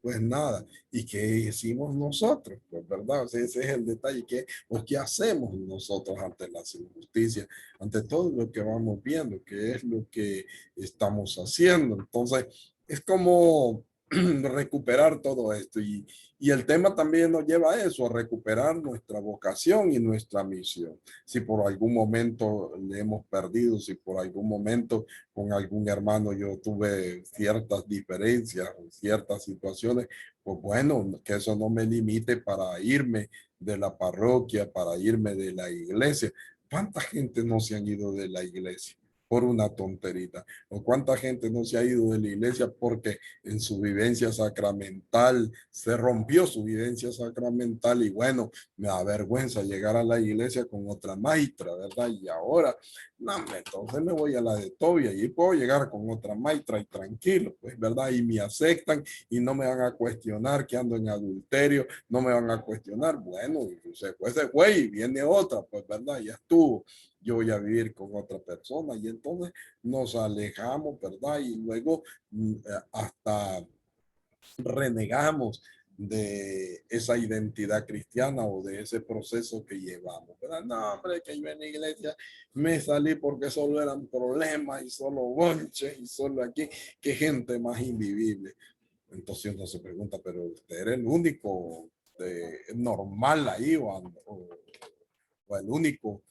Pues nada. ¿Y qué hicimos nosotros? Pues verdad, o sea, ese es el detalle. ¿Qué hacemos nosotros ante las injusticias? Ante todo lo que vamos viendo, qué es lo que estamos haciendo. Entonces, es como recuperar todo esto y el tema también nos lleva a eso, a recuperar nuestra vocación y nuestra misión. Si por algún momento le hemos perdido, si por algún momento con algún hermano yo tuve ciertas diferencias, ciertas situaciones, pues bueno, que eso no me limite para irme de la parroquia, para irme de la iglesia. ¿Cuánta gente no se han ido de la iglesia por una tonterita? ¿O cuánta gente no se ha ido de la iglesia porque en su vivencia sacramental se rompió su vivencia sacramental y bueno, me da vergüenza llegar a la iglesia con otra maestra, ¿verdad? Y ahora no, entonces me voy a la de Tobia y puedo llegar con otra maestra y tranquilo, pues, ¿verdad? Y me aceptan y no me van a cuestionar que ando en adulterio, no me van a cuestionar. Bueno, se fue y viene otra, pues, ¿verdad? Ya estuvo. Yo voy a vivir con otra persona y entonces nos alejamos, ¿verdad? Y luego hasta renegamos de esa identidad cristiana o de ese proceso que llevamos. ¿Verdad? No, hombre, que yo en la iglesia me salí porque solo eran problemas y solo bonches y solo aquí, qué gente más invivible. Entonces uno se pregunta, pero usted era el único normal ahí o el único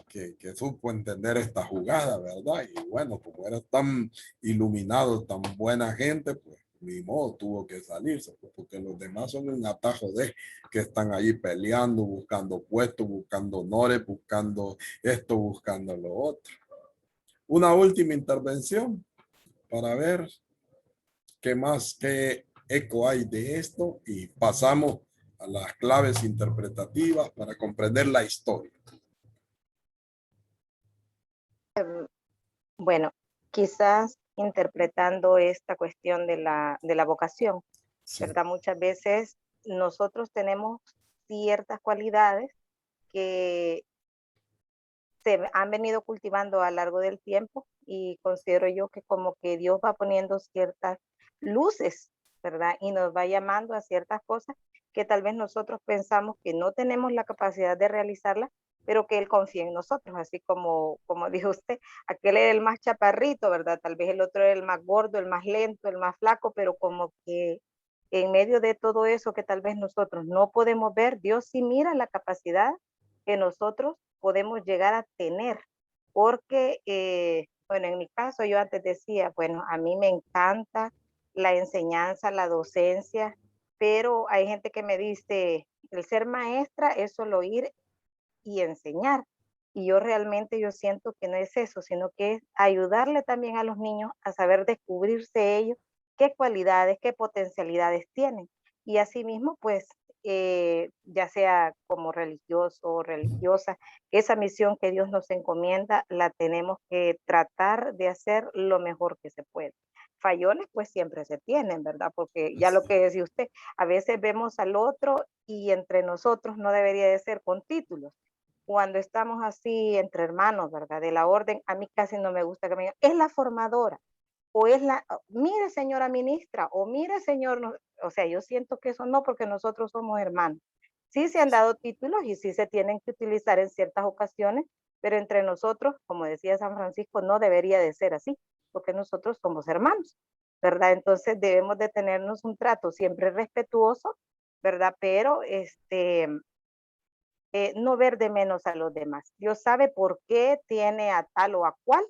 que supo entender esta jugada, ¿verdad? Y bueno, como era tan iluminado, tan buena gente, pues ni modo, tuvo que salirse, pues, porque los demás son un atajo de que están ahí peleando, buscando puestos, buscando honores, buscando esto, buscando lo otro. Una última intervención para ver qué más, qué eco hay de esto y pasamos a las claves interpretativas para comprender la historia. Bueno, quizás interpretando esta cuestión de la vocación, Sí. ¿verdad? Muchas veces nosotros tenemos ciertas cualidades que se han venido cultivando a lo largo del tiempo y considero yo que como que Dios va poniendo ciertas luces, ¿verdad? Y nos va llamando a ciertas cosas que tal vez nosotros pensamos que no tenemos la capacidad de realizarlas, pero que Él confía en nosotros, así como dijo usted, aquel era el más chaparrito, ¿verdad? Tal vez el otro era el más gordo, el más lento, el más flaco, pero como que en medio de todo eso que tal vez nosotros no podemos ver, Dios sí mira la capacidad que nosotros podemos llegar a tener, porque, bueno, en mi caso yo antes decía, bueno, a mí me encanta la enseñanza, la docencia, pero hay gente que me dice, el ser maestra es solo ir y enseñar. Y yo realmente yo siento que no es eso, sino que es ayudarle también a los niños a saber descubrirse ellos qué cualidades, qué potencialidades tienen. Y asimismo, pues, ya sea como religioso o religiosa, esa misión que Dios nos encomienda, la tenemos que tratar de hacer lo mejor que se puede. Fallones, pues siempre se tienen, ¿verdad? Porque ya lo que decía usted, a veces vemos al otro y entre nosotros no debería de ser con títulos. Cuando estamos así entre hermanos, ¿verdad? De la orden, a mí casi no me gusta que me digan, es la formadora, o es la, mire señora ministra, o mire señor, no, o sea, yo siento que eso no, porque nosotros somos hermanos. Sí se han dado títulos y sí se tienen que utilizar en ciertas ocasiones, pero entre nosotros, como decía San Francisco, no debería de ser así, porque nosotros somos hermanos, ¿verdad? Entonces debemos de tenernos un trato siempre respetuoso, ¿verdad? Pero no ver de menos a los demás. Dios sabe por qué tiene a tal o a cual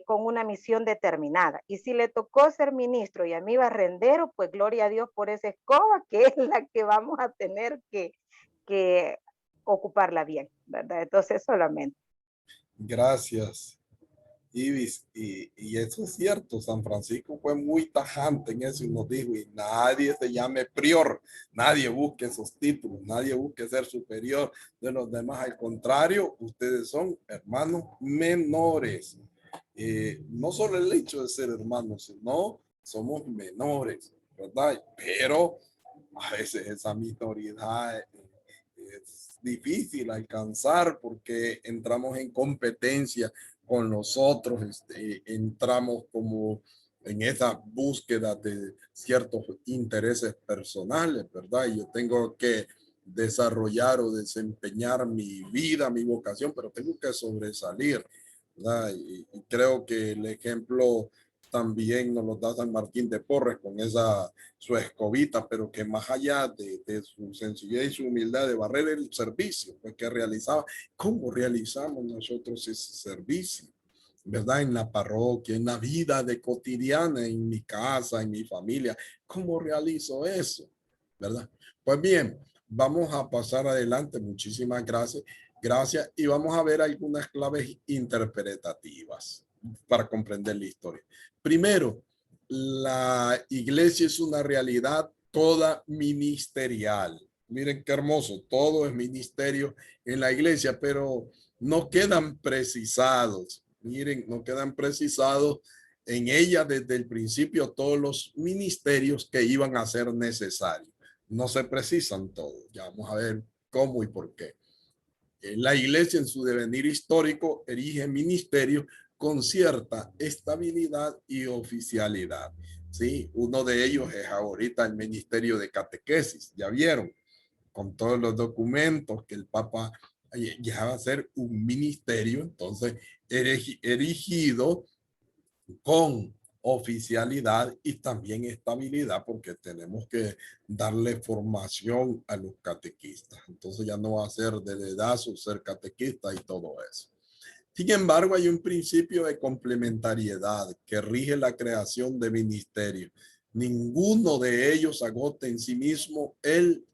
con una misión determinada. Y si le tocó ser ministro y a mí barrendero, pues gloria a Dios por esa escoba, que es la que vamos a tener que ocuparla bien, ¿verdad? Entonces solamente. Gracias, Ibis. Y eso es cierto, San Francisco fue muy tajante en eso y nos dijo, y nadie se llame prior, nadie busque esos títulos, nadie busque ser superior de los demás. Al contrario, ustedes son hermanos menores. No solo el hecho de ser hermanos, sino somos menores, ¿verdad? Pero a veces esa minoridad es difícil alcanzar porque entramos en competencia con los otros, entramos como en esa búsqueda de ciertos intereses personales, ¿verdad? Y yo tengo que desarrollar o desempeñar mi vida, mi vocación, pero tengo que sobresalir, ¿verdad? Y creo que el ejemplo también nos lo da San Martín de Porres con esa su escobita, pero que más allá de su sencillez y su humildad de barrer el servicio, pues que realizaba, ¿cómo realizamos nosotros ese servicio? ¿Verdad? En la parroquia, en la vida de cotidiana, en mi casa, en mi familia, ¿cómo realizo eso? ¿Verdad? Pues bien, vamos a pasar adelante. Muchísimas gracias. Gracias. Y vamos a ver algunas claves interpretativas para comprender la historia. Primero, la iglesia es una realidad toda ministerial. Miren qué hermoso, todo es ministerio en la iglesia, pero no quedan precisados. Miren, no quedan precisados en ella desde el principio todos los ministerios que iban a ser necesarios. No se precisan todos. Ya vamos a ver cómo y por qué. La iglesia en su devenir histórico erige ministerios con cierta estabilidad y oficialidad. Sí, uno de ellos es ahorita el ministerio de catequesis, ya vieron, con todos los documentos que el Papa ya va a ser un ministerio, entonces erigido con oficialidad y también estabilidad, porque tenemos que darle formación a los catequistas. Entonces ya no va a ser de dedazo ser catequista y todo eso. Sin embargo, hay un principio de complementariedad que rige la creación de ministerios. Ninguno de ellos agota en sí mismo el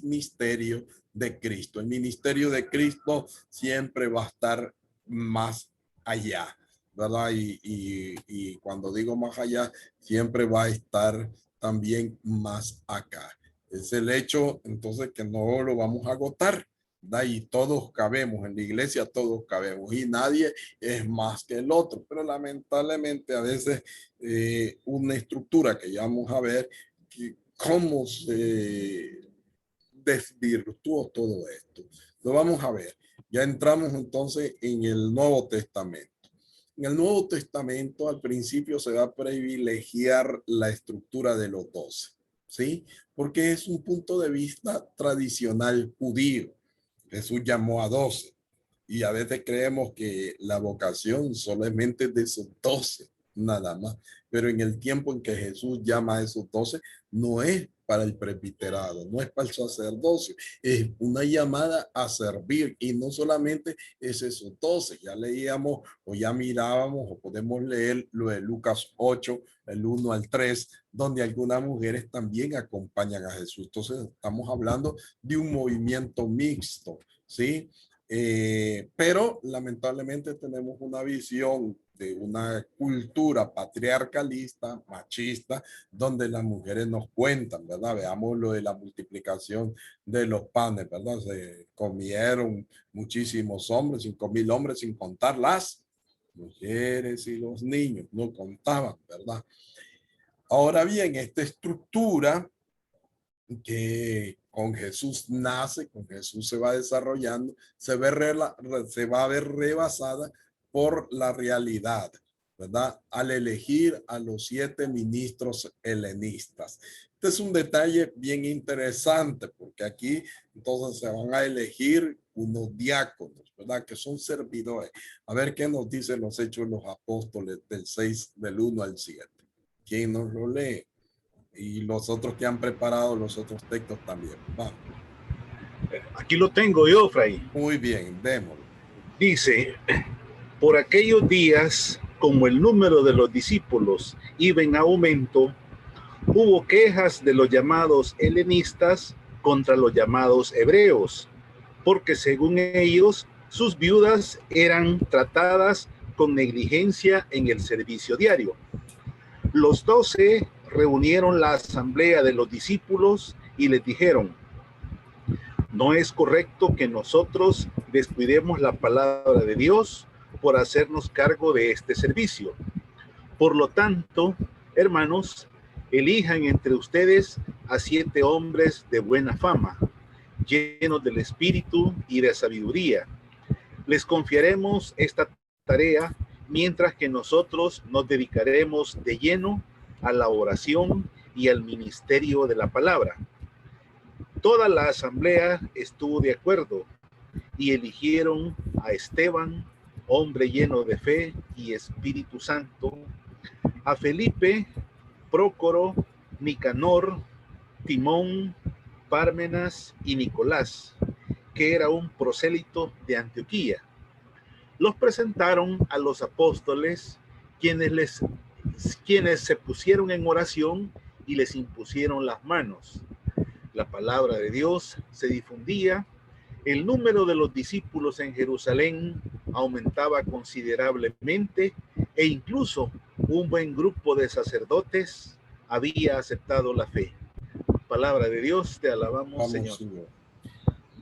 misterio de Cristo. El ministerio de Cristo siempre va a estar más allá, ¿verdad? Y cuando digo más allá, siempre va a estar también más acá. Es el hecho, entonces, que no lo vamos a agotar. Y todos cabemos, en la iglesia todos cabemos y nadie es más que el otro, pero lamentablemente a veces una estructura que ya vamos a ver cómo se desvirtuó todo esto. Lo vamos a ver. Ya entramos entonces en el Nuevo Testamento. En el Nuevo Testamento al principio se va a privilegiar la estructura de los 12, ¿sí? Porque es un punto de vista tradicional judío. Jesús llamó a 12 y a veces creemos que la vocación solamente es de esos 12, nada más. Pero en el tiempo en que Jesús llama a esos 12, no es para el presbiterado, no es para el sacerdocio, es una llamada a servir y no solamente es esos 12. Ya leíamos o ya mirábamos o podemos leer lo de Lucas 8, el 1 al 3, donde algunas mujeres también acompañan a Jesús. Entonces estamos hablando de un movimiento mixto, ¿sí? Pero lamentablemente tenemos una visión de una cultura patriarcalista, machista, donde las mujeres nos cuentan, ¿verdad? Veamos lo de la multiplicación de los panes, ¿verdad? Se comieron muchísimos hombres, 5,000 hombres, sin contar las mujeres y los niños, no contaban, ¿verdad? Ahora bien, esta estructura que con Jesús nace, con Jesús se va desarrollando, se va a ver rebasada por la realidad, ¿verdad? Al elegir a los 7 ministros helenistas. Este es un detalle bien interesante porque aquí entonces se van a elegir unos diáconos, ¿verdad? Que son servidores. A ver qué nos dicen los Hechos de los Apóstoles del 6, del 1 al 7. ¿Quién nos lo lee? Y los otros que han preparado los otros textos también. Vamos. Aquí lo tengo yo, Fray. Muy bien, démoslo. Dice, por aquellos días, como el número de los discípulos iba en aumento, hubo quejas de los llamados helenistas contra los llamados hebreos, porque según ellos, sus viudas eran tratadas con negligencia en el servicio diario. Los 12 reunieron la asamblea de los discípulos y les dijeron, no es correcto que nosotros descuidemos la palabra de Dios por hacernos cargo de este servicio. Por lo tanto, hermanos, elijan entre ustedes a 7 hombres de buena fama, llenos del espíritu y de sabiduría. Les confiaremos esta tarea mientras que nosotros nos dedicaremos de lleno a la oración y al ministerio de la palabra. Toda la asamblea estuvo de acuerdo y eligieron a Esteban, hombre lleno de fe y Espíritu Santo, a Felipe, Prócoro, Nicanor, Timón, Pármenas y Nicolás, que era un prosélito de Antioquía. Los presentaron a los apóstoles, quienes se pusieron en oración y les impusieron las manos. La palabra de Dios se difundía, el número de los discípulos en Jerusalén aumentaba considerablemente e incluso un buen grupo de sacerdotes había aceptado la fe. Palabra de Dios, te alabamos, Vamos, Señor. Señor.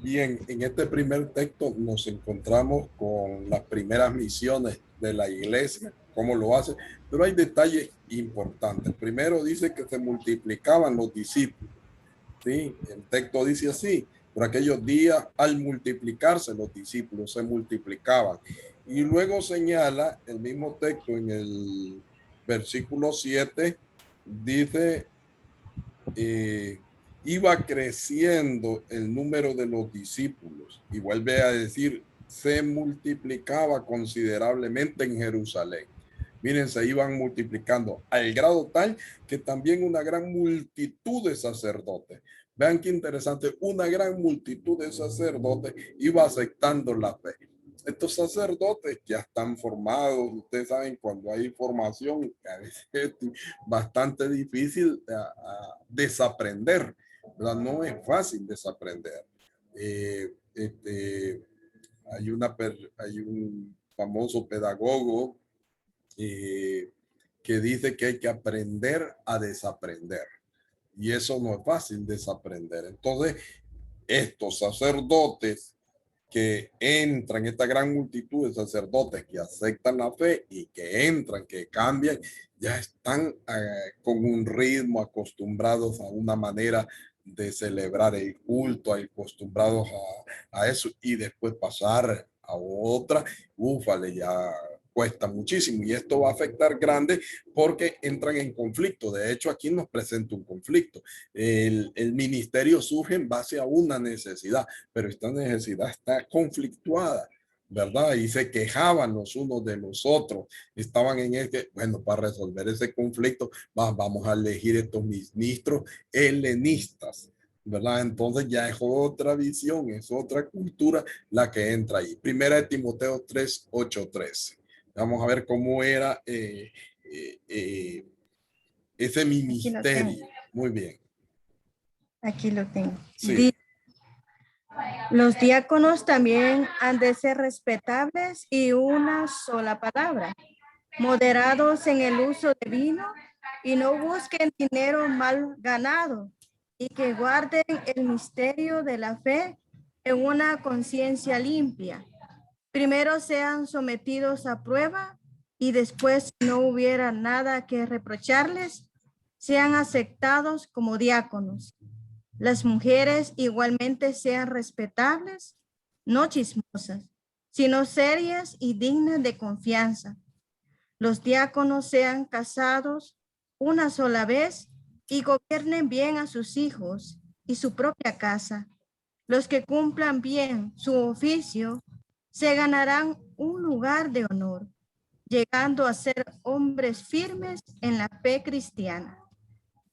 Bien, en este primer texto nos encontramos con las primeras misiones de la iglesia, cómo lo hace, pero hay detalles importantes. Primero dice que se multiplicaban los discípulos. Sí, el texto dice así, por aquellos días al multiplicarse los discípulos se multiplicaban. Y luego señala el mismo texto en el versículo 7, dice, iba creciendo el número de los discípulos y vuelve a decir, se multiplicaba considerablemente en Jerusalén. Miren, se iban multiplicando al grado tal que también una gran multitud de sacerdotes. Vean qué interesante, una gran multitud de sacerdotes iba aceptando la fe. Estos sacerdotes ya están formados, ustedes saben, cuando hay formación, a veces es bastante difícil desaprender, ¿verdad? No es fácil desaprender. Hay un famoso pedagogo que dice que hay que aprender a desaprender. Y eso no es fácil desaprender. Entonces, estos sacerdotes que entran, esta gran multitud de sacerdotes que aceptan la fe y que entran, que cambian, ya están con un ritmo, acostumbrados a una manera de celebrar el culto, acostumbrados a eso, y después pasar a otra, ufale, ya cuesta muchísimo, y esto va a afectar grande porque entran en conflicto. De hecho, aquí nos presenta un conflicto. El ministerio surge en base a una necesidad, pero esta necesidad está conflictuada, ¿verdad? Y se quejaban los unos de los otros. Estaban en bueno, para resolver ese conflicto, vamos a elegir estos ministros helenistas, ¿verdad? Entonces ya es otra visión, es otra cultura la que entra ahí. Primera de Timoteo 3, 8, 13. Vamos a ver cómo era ese ministerio. Muy bien. Aquí lo tengo. Sí. Los diáconos también han de ser respetables y una sola palabra, moderados en el uso de vino y no busquen dinero mal ganado y que guarden el misterio de la fe en una conciencia limpia. Primero sean sometidos a prueba y después, si no hubiera nada que reprocharles, sean aceptados como diáconos. Las mujeres igualmente sean respetables, no chismosas, sino serias y dignas de confianza. Los diáconos sean casados una sola vez y gobiernen bien a sus hijos y su propia casa. Los que cumplan bien su oficio se ganarán un lugar de honor, llegando a ser hombres firmes en la fe cristiana.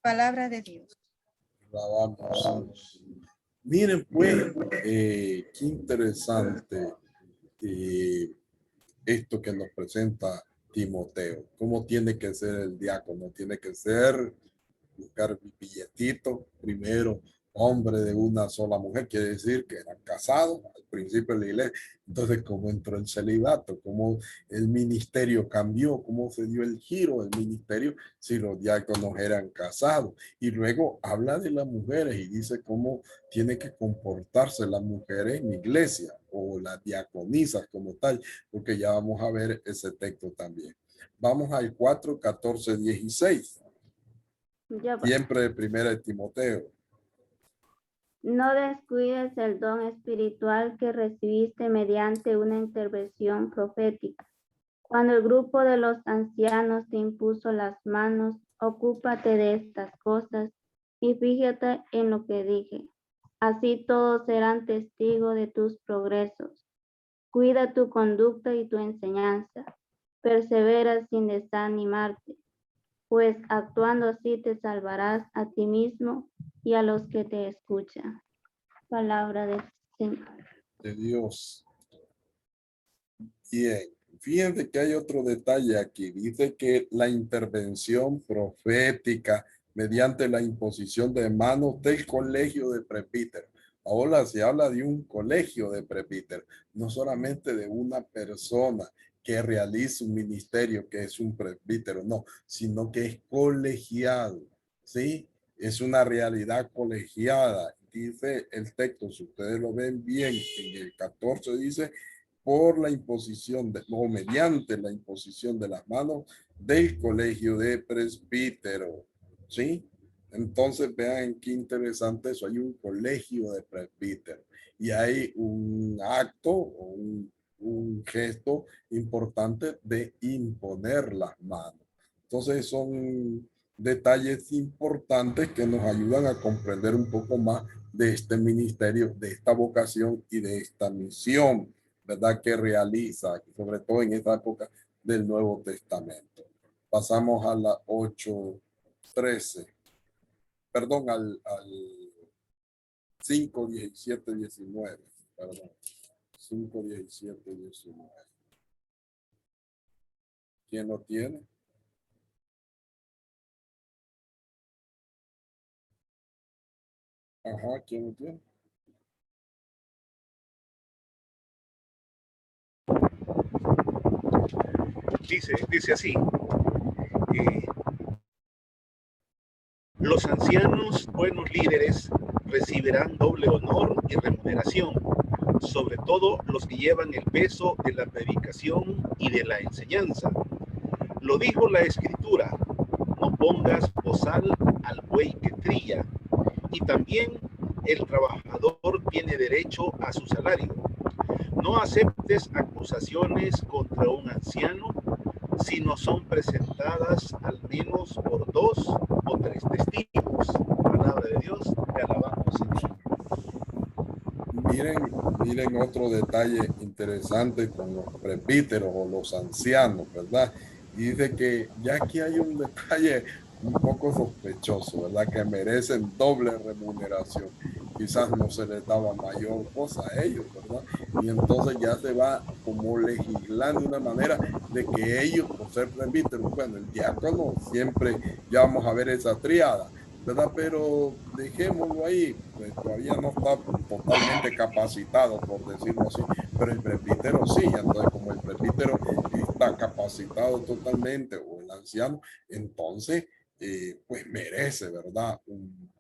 Palabra de Dios. Alabamos. Miren pues, qué interesante esto que nos presenta Timoteo. ¿Cómo tiene que ser el diácono? Tiene que ser, buscar billetito, primero, hombre de una sola mujer, quiere decir que eran casados al principio de la iglesia. Entonces, ¿cómo entró el celibato? ¿Cómo el ministerio cambió? ¿Cómo se dio el giro del ministerio si los diáconos eran casados? Y luego habla de las mujeres y dice cómo tiene que comportarse las mujeres en la iglesia o las diaconisas como tal, porque ya vamos a ver ese texto también. Vamos al 4, 14, 16. Siempre de primera de Timoteo. No descuides el don espiritual que recibiste mediante una intervención profética. Cuando el grupo de los ancianos te impuso las manos, ocúpate de estas cosas y fíjate en lo que dije. Así todos serán testigos de tus progresos. Cuida tu conducta y tu enseñanza. Persevera sin desanimarte, pues actuando así te salvarás a ti mismo y a los que te escuchan. Palabra del Señor. De Dios. Bien, fíjense que hay otro detalle aquí. Dice que la intervención profética mediante la imposición de manos del colegio de presbíteros. Ahora se habla de un colegio de presbíteros, no solamente de una persona que realiza un ministerio, que es un presbítero, no, sino que es colegiado, ¿sí? Es una realidad colegiada. Dice el texto, si ustedes lo ven bien, en el 14 dice, por la imposición o mediante la imposición de las manos del colegio de presbítero, ¿sí? Entonces vean qué interesante eso, hay un colegio de presbítero y hay un acto o un gesto importante de imponer las manos. Entonces son detalles importantes que nos ayudan a comprender un poco más de este ministerio, de esta vocación y de esta misión, ¿verdad? Que realiza, sobre todo en esta época del Nuevo Testamento. Pasamos a la 8:13. Perdón, al 5, 17, 19. Perdón. 5, 17, 19. ¿Quién lo tiene? Ajá, ¿quién lo tiene? Dice así. Los ancianos, buenos líderes, recibirán doble honor y remuneración, sobre todo los que llevan el peso de la predicación y de la enseñanza. Lo dijo la Escritura, no pongas bozal al buey que trilla, y también el trabajador tiene derecho a su salario. No aceptes acusaciones contra un anciano si no son presentadas al menos por 2 o 3 testigos. Palabra de Dios, te alabamos, Señor. Miren otro detalle interesante con los presbíteros o los ancianos, ¿verdad? Y dice que ya aquí hay un detalle un poco sospechoso, ¿verdad? Que merecen doble remuneración. Quizás no se les daba mayor cosa a ellos, ¿verdad? Y entonces ya se va como legislando de una manera de que ellos, por ser presbíteros, bueno, el diácono siempre ya vamos a ver esa triada, ¿verdad? Pero dejémoslo ahí, pues todavía no está totalmente capacitado, por decirlo así, pero el presbítero sí, entonces como el presbítero está capacitado totalmente, o el anciano, entonces pues merece, ¿verdad? Un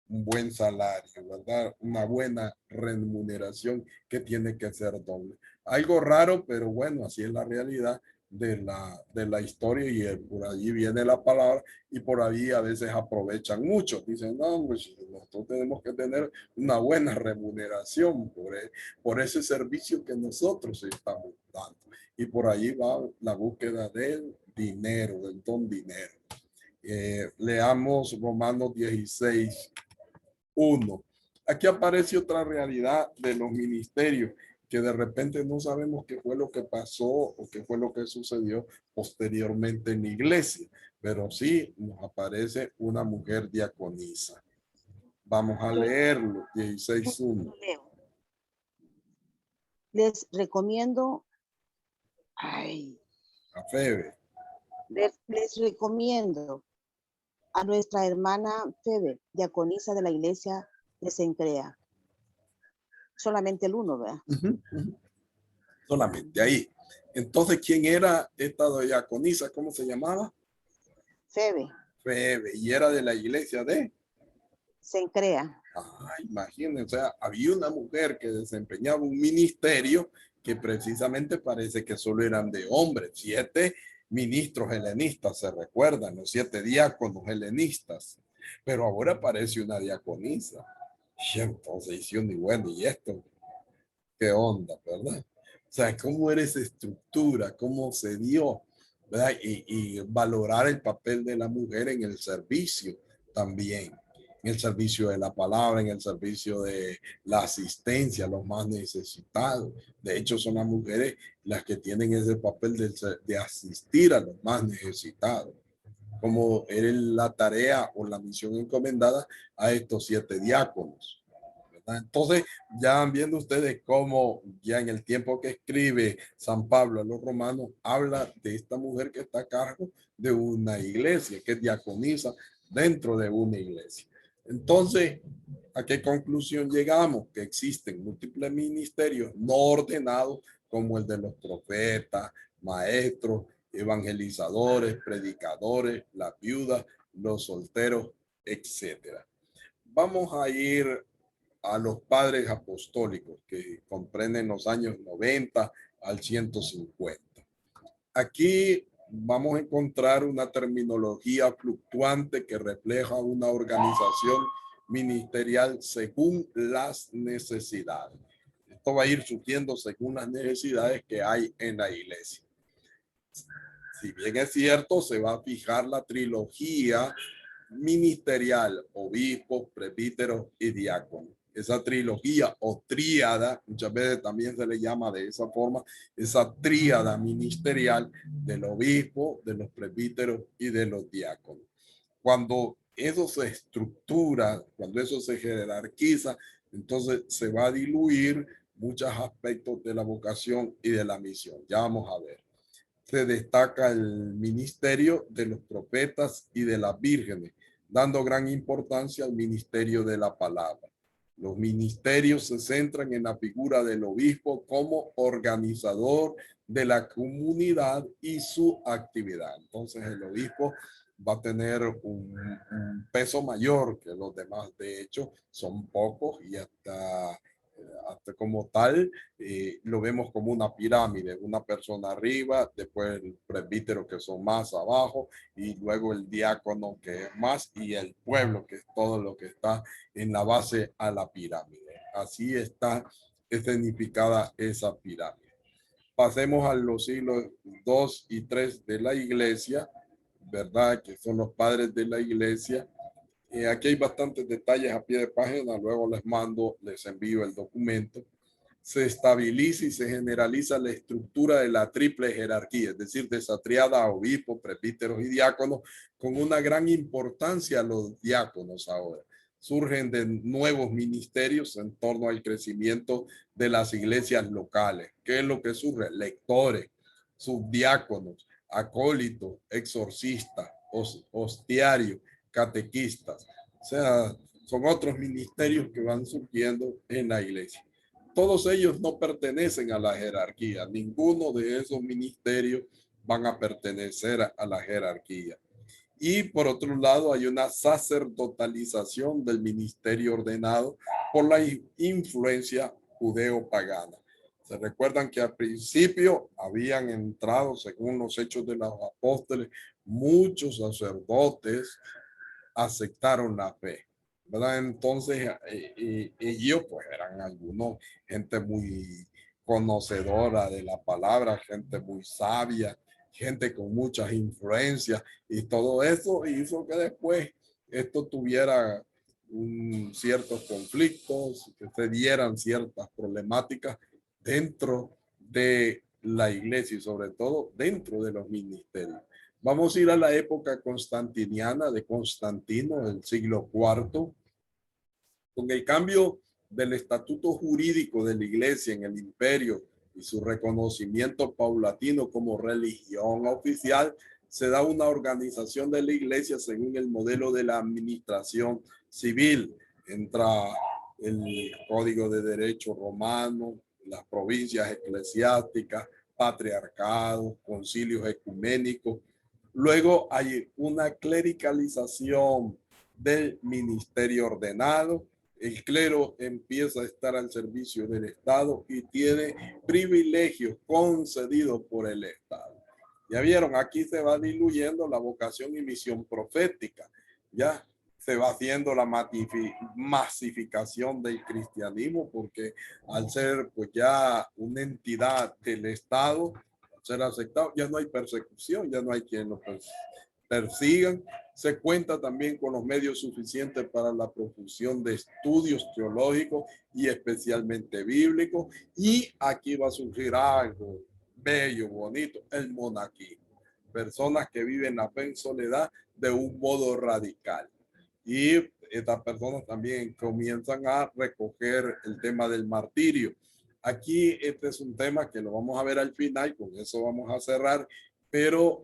buen salario, ¿verdad? Una buena remuneración que tiene que ser doble. Algo raro, pero bueno, así es la realidad de la historia y por allí viene la palabra y por ahí a veces aprovechan mucho. Dicen, no, pues nosotros tenemos que tener una buena remuneración por ese servicio que nosotros estamos dando. Y por ahí va la búsqueda del dinero, del don dinero. Leamos Romanos 16:1. Aquí aparece otra realidad de los ministerios, que de repente no sabemos qué fue lo que pasó o qué fue lo que sucedió posteriormente en la iglesia, pero sí nos aparece una mujer diaconisa. Vamos a leerlo, 16:1. Les recomiendo, A Febe. les recomiendo a nuestra hermana Febe, diaconisa de la iglesia de Cencrea. Solamente el 1, ¿verdad? Solamente ahí. Entonces, ¿quién era esta diaconisa? ¿Cómo se llamaba? Febe. Febe, y era de la iglesia de Cencrea. Imagínense, o sea, había una mujer que desempeñaba un ministerio que precisamente parece que solo eran de hombres. 7 ministros helenistas, se recuerdan, los 7 diáconos helenistas. Pero ahora aparece una diaconisa. Y entonces hicieron, y bueno, ¿y esto? ¿Qué onda, verdad? O sea, ¿cómo era esa estructura? ¿Cómo se dio? ¿Verdad? Y valorar el papel de la mujer en el servicio también. En el servicio de la palabra, en el servicio de la asistencia a los más necesitados. De hecho, son las mujeres las que tienen ese papel de asistir a los más necesitados, como era la tarea o la misión encomendada a estos 7 diáconos. Entonces, ya van viendo ustedes cómo ya en el tiempo que escribe San Pablo a los romanos, habla de esta mujer que está a cargo de una iglesia, que es diaconisa dentro de una iglesia. Entonces, ¿a qué conclusión llegamos? Que existen múltiples ministerios no ordenados, como el de los profetas, maestros, evangelizadores, predicadores, las viudas, los solteros, etcétera. Vamos a ir a los padres apostólicos, que comprenden los años 90 al 150. Aquí vamos a encontrar una terminología fluctuante que refleja una organización ministerial según las necesidades. Esto va a ir surgiendo según las necesidades que hay en la iglesia. Si bien es cierto, se va a fijar la trilogía ministerial, obispos, presbíteros y diáconos. Esa trilogía o tríada, muchas veces también se le llama de esa forma, esa tríada ministerial del obispo, de los presbíteros y de los diáconos. Cuando eso se estructura, cuando eso se jerarquiza, entonces se va a diluir muchos aspectos de la vocación y de la misión. Ya vamos a ver. Se destaca el ministerio de los profetas y de las vírgenes, dando gran importancia al ministerio de la palabra. Los ministerios se centran en la figura del obispo como organizador de la comunidad y su actividad. Entonces el obispo va a tener un peso mayor que los demás. De hecho, son pocos y hasta como tal, lo vemos como una pirámide, una persona arriba, después el presbítero que son más abajo y luego el diácono que es más y el pueblo que es todo lo que está en la base a la pirámide. Así está escenificada esa pirámide. Pasemos a los siglos 2 y 3 de la iglesia, ¿verdad? Que son los padres de la iglesia. Aquí hay bastantes detalles a pie de página, luego les envío el documento. Se estabiliza y se generaliza la estructura de la triple jerarquía, es decir, de esa triada, obispos, presbíteros y diáconos, con una gran importancia a los diáconos ahora. Surgen de nuevos ministerios en torno al crecimiento de las iglesias locales. ¿Qué es lo que surge? Lectores, subdiáconos, acólitos, exorcistas, hostiarios, catequistas. O sea, son otros ministerios que van surgiendo en la iglesia. Todos ellos no pertenecen a la jerarquía. Ninguno de esos ministerios van a pertenecer a la jerarquía. Y por otro lado, hay una sacerdotalización del ministerio ordenado por la influencia judeo-pagana. Se recuerdan que al principio habían entrado, según los hechos de los apóstoles, muchos sacerdotes aceptaron la fe, ¿verdad? Entonces, ellos pues eran algunos, gente muy conocedora de la palabra, gente muy sabia, gente con muchas influencias y todo eso hizo que después esto tuviera ciertos conflictos, que se dieran ciertas problemáticas dentro de la iglesia y sobre todo dentro de los ministerios. Vamos a ir a la época constantiniana de Constantino, del siglo IV, con el cambio del estatuto jurídico de la iglesia en el imperio y su reconocimiento paulatino como religión oficial. Se da una organización de la iglesia según el modelo de la administración civil. Entra el Código de Derecho Romano, las provincias eclesiásticas, patriarcados, concilios ecuménicos. Luego hay una clericalización del ministerio ordenado. El clero empieza a estar al servicio del Estado y tiene privilegios concedidos por el Estado. Ya vieron, aquí se va diluyendo la vocación y misión profética. Ya se va haciendo la masificación del cristianismo, porque al ser pues ya una entidad del Estado, al ser aceptado, ya no hay persecución, ya no hay quien lo persigan. Se cuenta también con los medios suficientes para la profusión de estudios teológicos y especialmente bíblicos. Y aquí va a surgir algo bello, bonito, el monaquismo. Personas que viven la fe en soledad de un modo radical. Y estas personas también comienzan a recoger el tema del martirio. Aquí este es un tema que lo vamos a ver al final, con eso vamos a cerrar, pero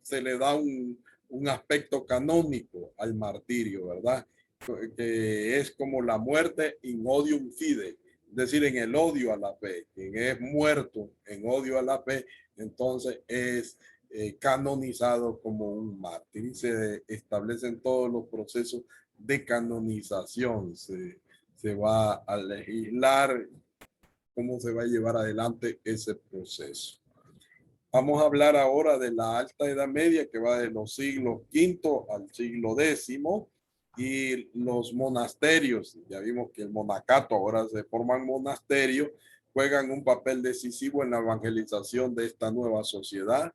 se le da un aspecto canónico al martirio, ¿verdad? Que es como la muerte in odium fide, es decir, en el odio a la fe. Quien es muerto en odio a la fe, entonces es canonizado como un mártir, y se establecen todos los procesos de canonización. Se va a legislar cómo se va a llevar adelante ese proceso. Vamos a hablar ahora de la Alta Edad Media, que va de los siglos V al siglo X, y los monasterios. Ya vimos que el monacato, ahora se forman monasterios, juegan un papel decisivo en la evangelización de esta nueva sociedad.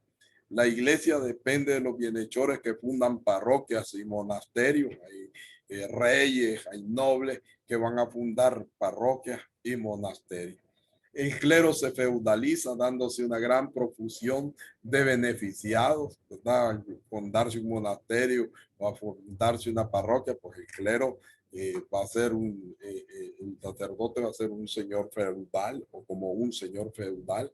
La iglesia depende de los bienhechores que fundan parroquias y monasterios. Hay reyes, hay nobles que van a fundar parroquias y monasterios. El clero se feudaliza, dándose una gran profusión de beneficiados, ¿verdad? Al fundarse un monasterio o a fundarse una parroquia, pues el clero va a ser el sacerdote va a ser un señor feudal o como un señor feudal.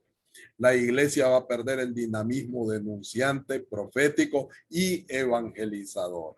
La iglesia va a perder el dinamismo denunciante, profético y evangelizador.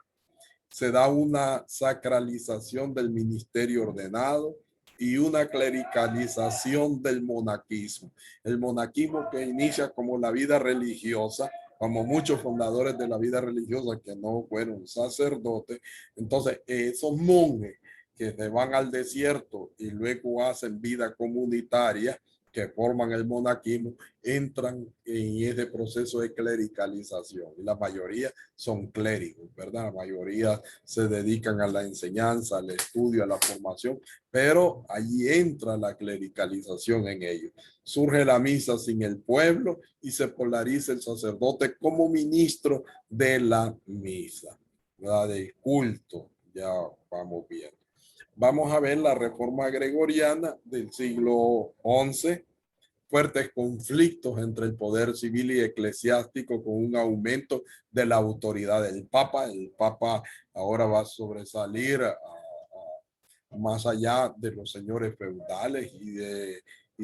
Se da una sacralización del ministerio ordenado y una clericalización del monaquismo. El monaquismo, que inicia como la vida religiosa, como muchos fundadores de la vida religiosa que no fueron sacerdotes. Entonces, esos monjes que se van al desierto y luego hacen vida comunitaria, que forman el monaquismo, entran en ese proceso de clericalización. Y la mayoría son clérigos, ¿verdad? La mayoría se dedican a la enseñanza, al estudio, a la formación, pero allí entra la clericalización en ellos. Surge la misa sin el pueblo y se polariza el sacerdote como ministro de la misa, ¿verdad? Del culto. Ya vamos viendo. Vamos a ver la reforma gregoriana del siglo XI, fuertes conflictos entre el poder civil y eclesiástico con un aumento de la autoridad del Papa. El Papa ahora va a sobresalir más allá de los señores feudales y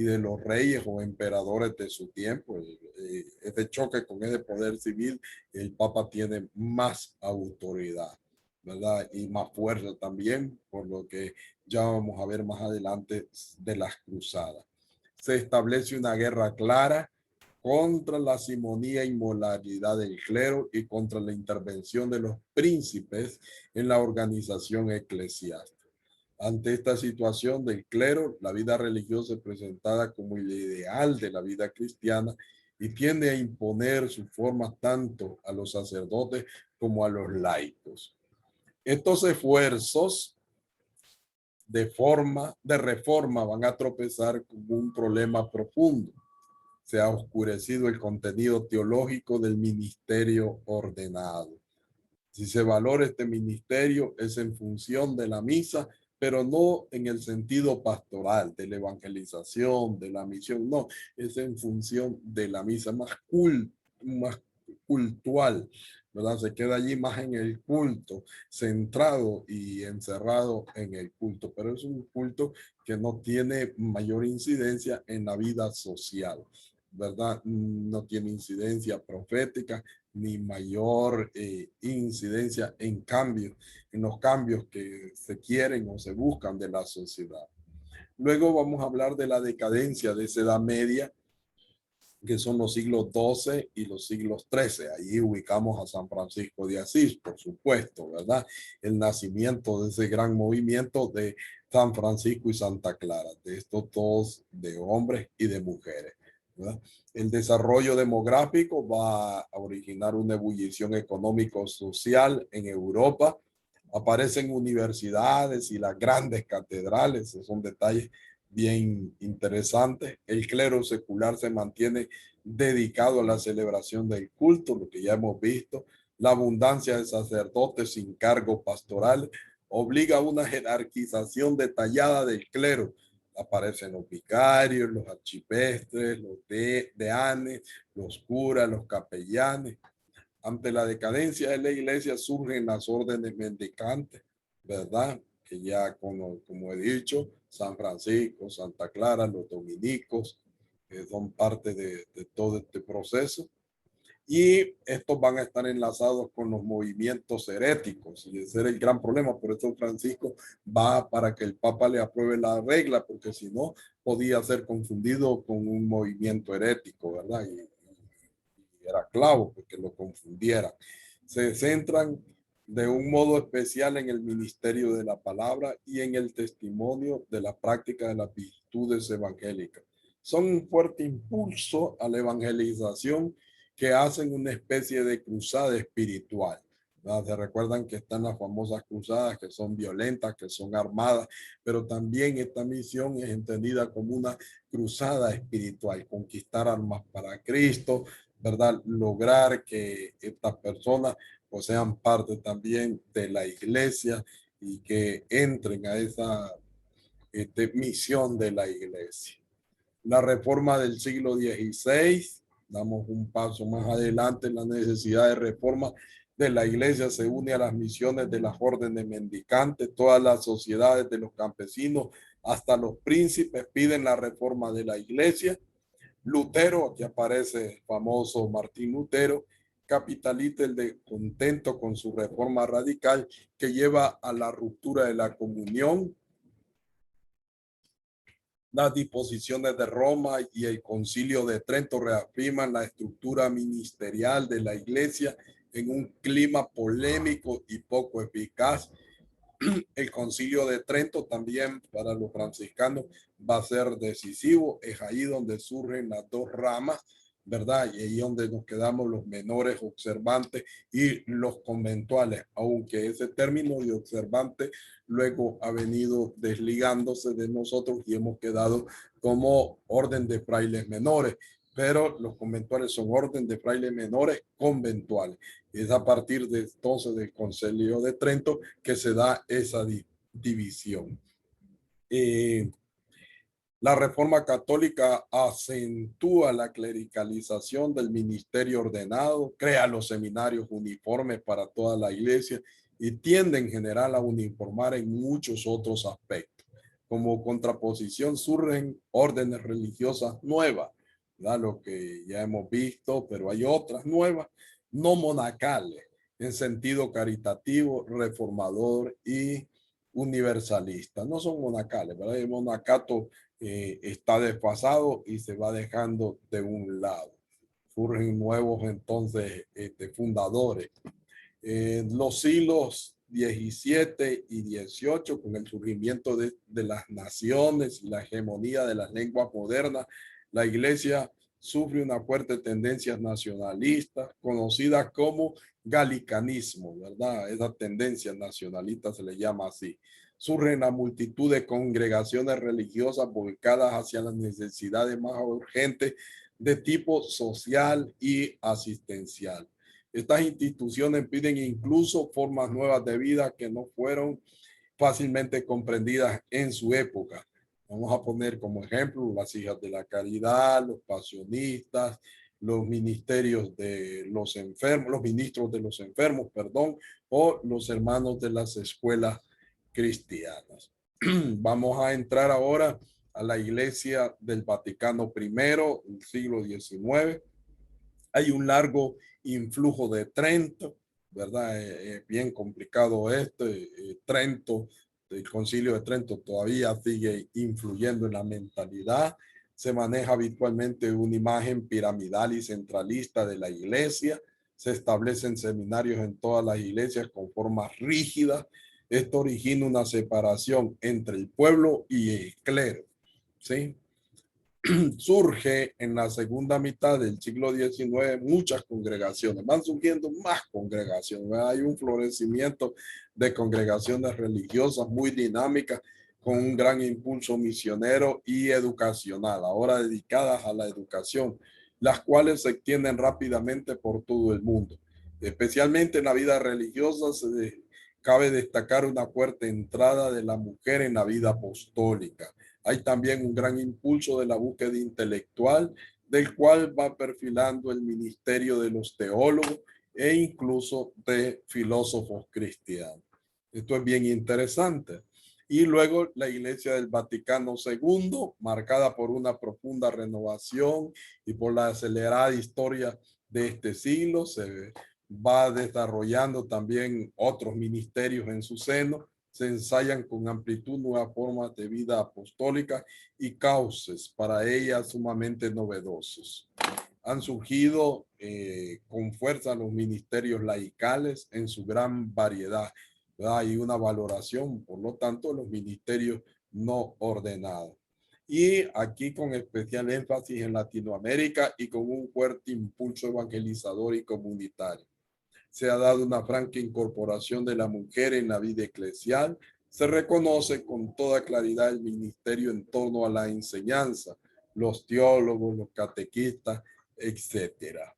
de los reyes o emperadores de su tiempo. Este choque con ese poder civil, el Papa tiene más autoridad, ¿verdad? Y más fuerza también, por lo que ya vamos a ver más adelante de las cruzadas. Se establece una guerra clara contra la simonía e inmoralidad del clero y contra la intervención de los príncipes en la organización eclesiástica. Ante esta situación del clero, la vida religiosa es presentada como el ideal de la vida cristiana y tiende a imponer sus formas tanto a los sacerdotes como a los laicos. Estos esfuerzos de reforma van a tropezar con un problema profundo. Se ha oscurecido el contenido teológico del ministerio ordenado. Si se valora este ministerio es en función de la misa, pero no en el sentido pastoral, de la evangelización, de la misión, no, es en función de la misa, más cultual, ¿verdad? Se queda allí más en el culto, centrado y encerrado en el culto, pero es un culto que no tiene mayor incidencia en la vida social, ¿verdad? No tiene incidencia profética ni mayor incidencia en cambios, en los cambios que se quieren o se buscan de la sociedad. Luego vamos a hablar de la decadencia de esa Edad Media, que son los siglos XII y los siglos XIII. Ahí ubicamos a San Francisco de Asís, por supuesto, ¿verdad? El nacimiento de ese gran movimiento de San Francisco y Santa Clara, de estos dos, de hombres y de mujeres, ¿verdad? El desarrollo demográfico va a originar una ebullición económico-social en Europa. Aparecen universidades y las grandes catedrales, esos son detalles bien interesante. El clero secular se mantiene dedicado a la celebración del culto, lo que ya hemos visto. La abundancia de sacerdotes sin cargo pastoral obliga a una jerarquización detallada del clero. Aparecen los vicarios, los archipestres, los deanes, los curas, los capellanes. Ante la decadencia de la iglesia surgen las órdenes mendicantes, ¿verdad? Que ya como he dicho, San Francisco, Santa Clara, los dominicos, que son parte de todo este proceso. Y estos van a estar enlazados con los movimientos heréticos. Y ese era el gran problema. Por eso Francisco va para que el Papa le apruebe la regla, porque si no, podía ser confundido con un movimiento herético, ¿verdad? Y era clavo porque lo confundieran. Se centran de un modo especial en el ministerio de la palabra y en el testimonio de la práctica de las virtudes evangélicas. Son un fuerte impulso a la evangelización que hacen una especie de cruzada espiritual. ¿No? Se recuerdan que están las famosas cruzadas que son violentas, que son armadas, pero también esta misión es entendida como una cruzada espiritual, conquistar almas para Cristo, ¿verdad? Lograr que estas personas pues sean parte también de la iglesia y que entren a esa misión de la iglesia. La reforma del siglo XVI, damos un paso más adelante, la necesidad de reforma de la iglesia se une a las misiones de las órdenes mendicantes, todas las sociedades de los campesinos, hasta los príncipes piden la reforma de la iglesia. Lutero, aquí aparece el famoso Martín Lutero, capitaliza el descontento con su reforma radical que lleva a la ruptura de la comunión. Las disposiciones de Roma y el Concilio de Trento reafirman la estructura ministerial de la iglesia en un clima polémico y poco eficaz. El Concilio de Trento también para los franciscanos va a ser decisivo. Es ahí donde surgen las dos ramas, ¿verdad? Y ahí donde nos quedamos los menores observantes y los conventuales, aunque ese término de observante luego ha venido desligándose de nosotros y hemos quedado como orden de frailes menores. Pero los conventuales son orden de frailes menores conventuales. Es a partir de entonces del Concilio de Trento que se da esa división. La Reforma Católica acentúa la clericalización del ministerio ordenado, crea los seminarios uniformes para toda la iglesia y tiende en general a uniformar en muchos otros aspectos. Como contraposición surgen órdenes religiosas nuevas, ¿verdad? Lo que ya hemos visto, pero hay otras nuevas, no monacales, en sentido caritativo, reformador y universalista. No son monacales, ¿verdad? El monacato está desfasado y se va dejando de un lado. Surgen nuevos entonces fundadores. Los siglos XVII y XVIII, con el surgimiento de las naciones y la hegemonía de las lenguas modernas, la iglesia sufre una fuerte tendencia nacionalista, conocida como galicanismo, ¿verdad? Esa tendencia nacionalista se le llama así. Surgen la multitud de congregaciones religiosas volcadas hacia las necesidades más urgentes de tipo social y asistencial. Estas instituciones piden incluso formas nuevas de vida que no fueron fácilmente comprendidas en su época. Vamos a poner como ejemplo las hijas de la caridad, los pasionistas, los ministerios de los enfermos, los ministros de los enfermos, perdón, o los hermanos de las escuelas cristianas. Vamos a entrar ahora a la Iglesia del Vaticano I, del siglo XIX. Hay un largo influjo de Trento, ¿verdad? Bien complicado esto. Trento, el Concilio de Trento todavía sigue influyendo en la mentalidad. Se maneja habitualmente una imagen piramidal y centralista de la iglesia. Se establecen seminarios en todas las iglesias con formas rígidas. Esto origina una separación entre el pueblo y el clero, ¿sí? Surge en la segunda mitad del siglo XIX muchas congregaciones, van surgiendo más congregaciones, hay un florecimiento de congregaciones religiosas muy dinámicas con un gran impulso misionero y educacional, ahora dedicadas a la educación, las cuales se extienden rápidamente por todo el mundo. Especialmente en la vida religiosa cabe destacar una fuerte entrada de la mujer en la vida apostólica. Hay también un gran impulso de la búsqueda intelectual, del cual va perfilando el ministerio de los teólogos e incluso de filósofos cristianos. Esto es bien interesante. Y luego la Iglesia del Vaticano II, marcada por una profunda renovación y por la acelerada historia de este siglo, se va desarrollando también otros ministerios en su seno. Se ensayan con amplitud nuevas formas de vida apostólica y cauces para ella sumamente novedosos. Han surgido con fuerza los ministerios laicales en su gran variedad. Hay una valoración, por lo tanto, de los ministerios no ordenados. Y aquí con especial énfasis en Latinoamérica y con un fuerte impulso evangelizador y comunitario. Se ha dado una franca incorporación de la mujer en la vida eclesial. Se reconoce con toda claridad el ministerio en torno a la enseñanza, los teólogos, los catequistas, etcétera.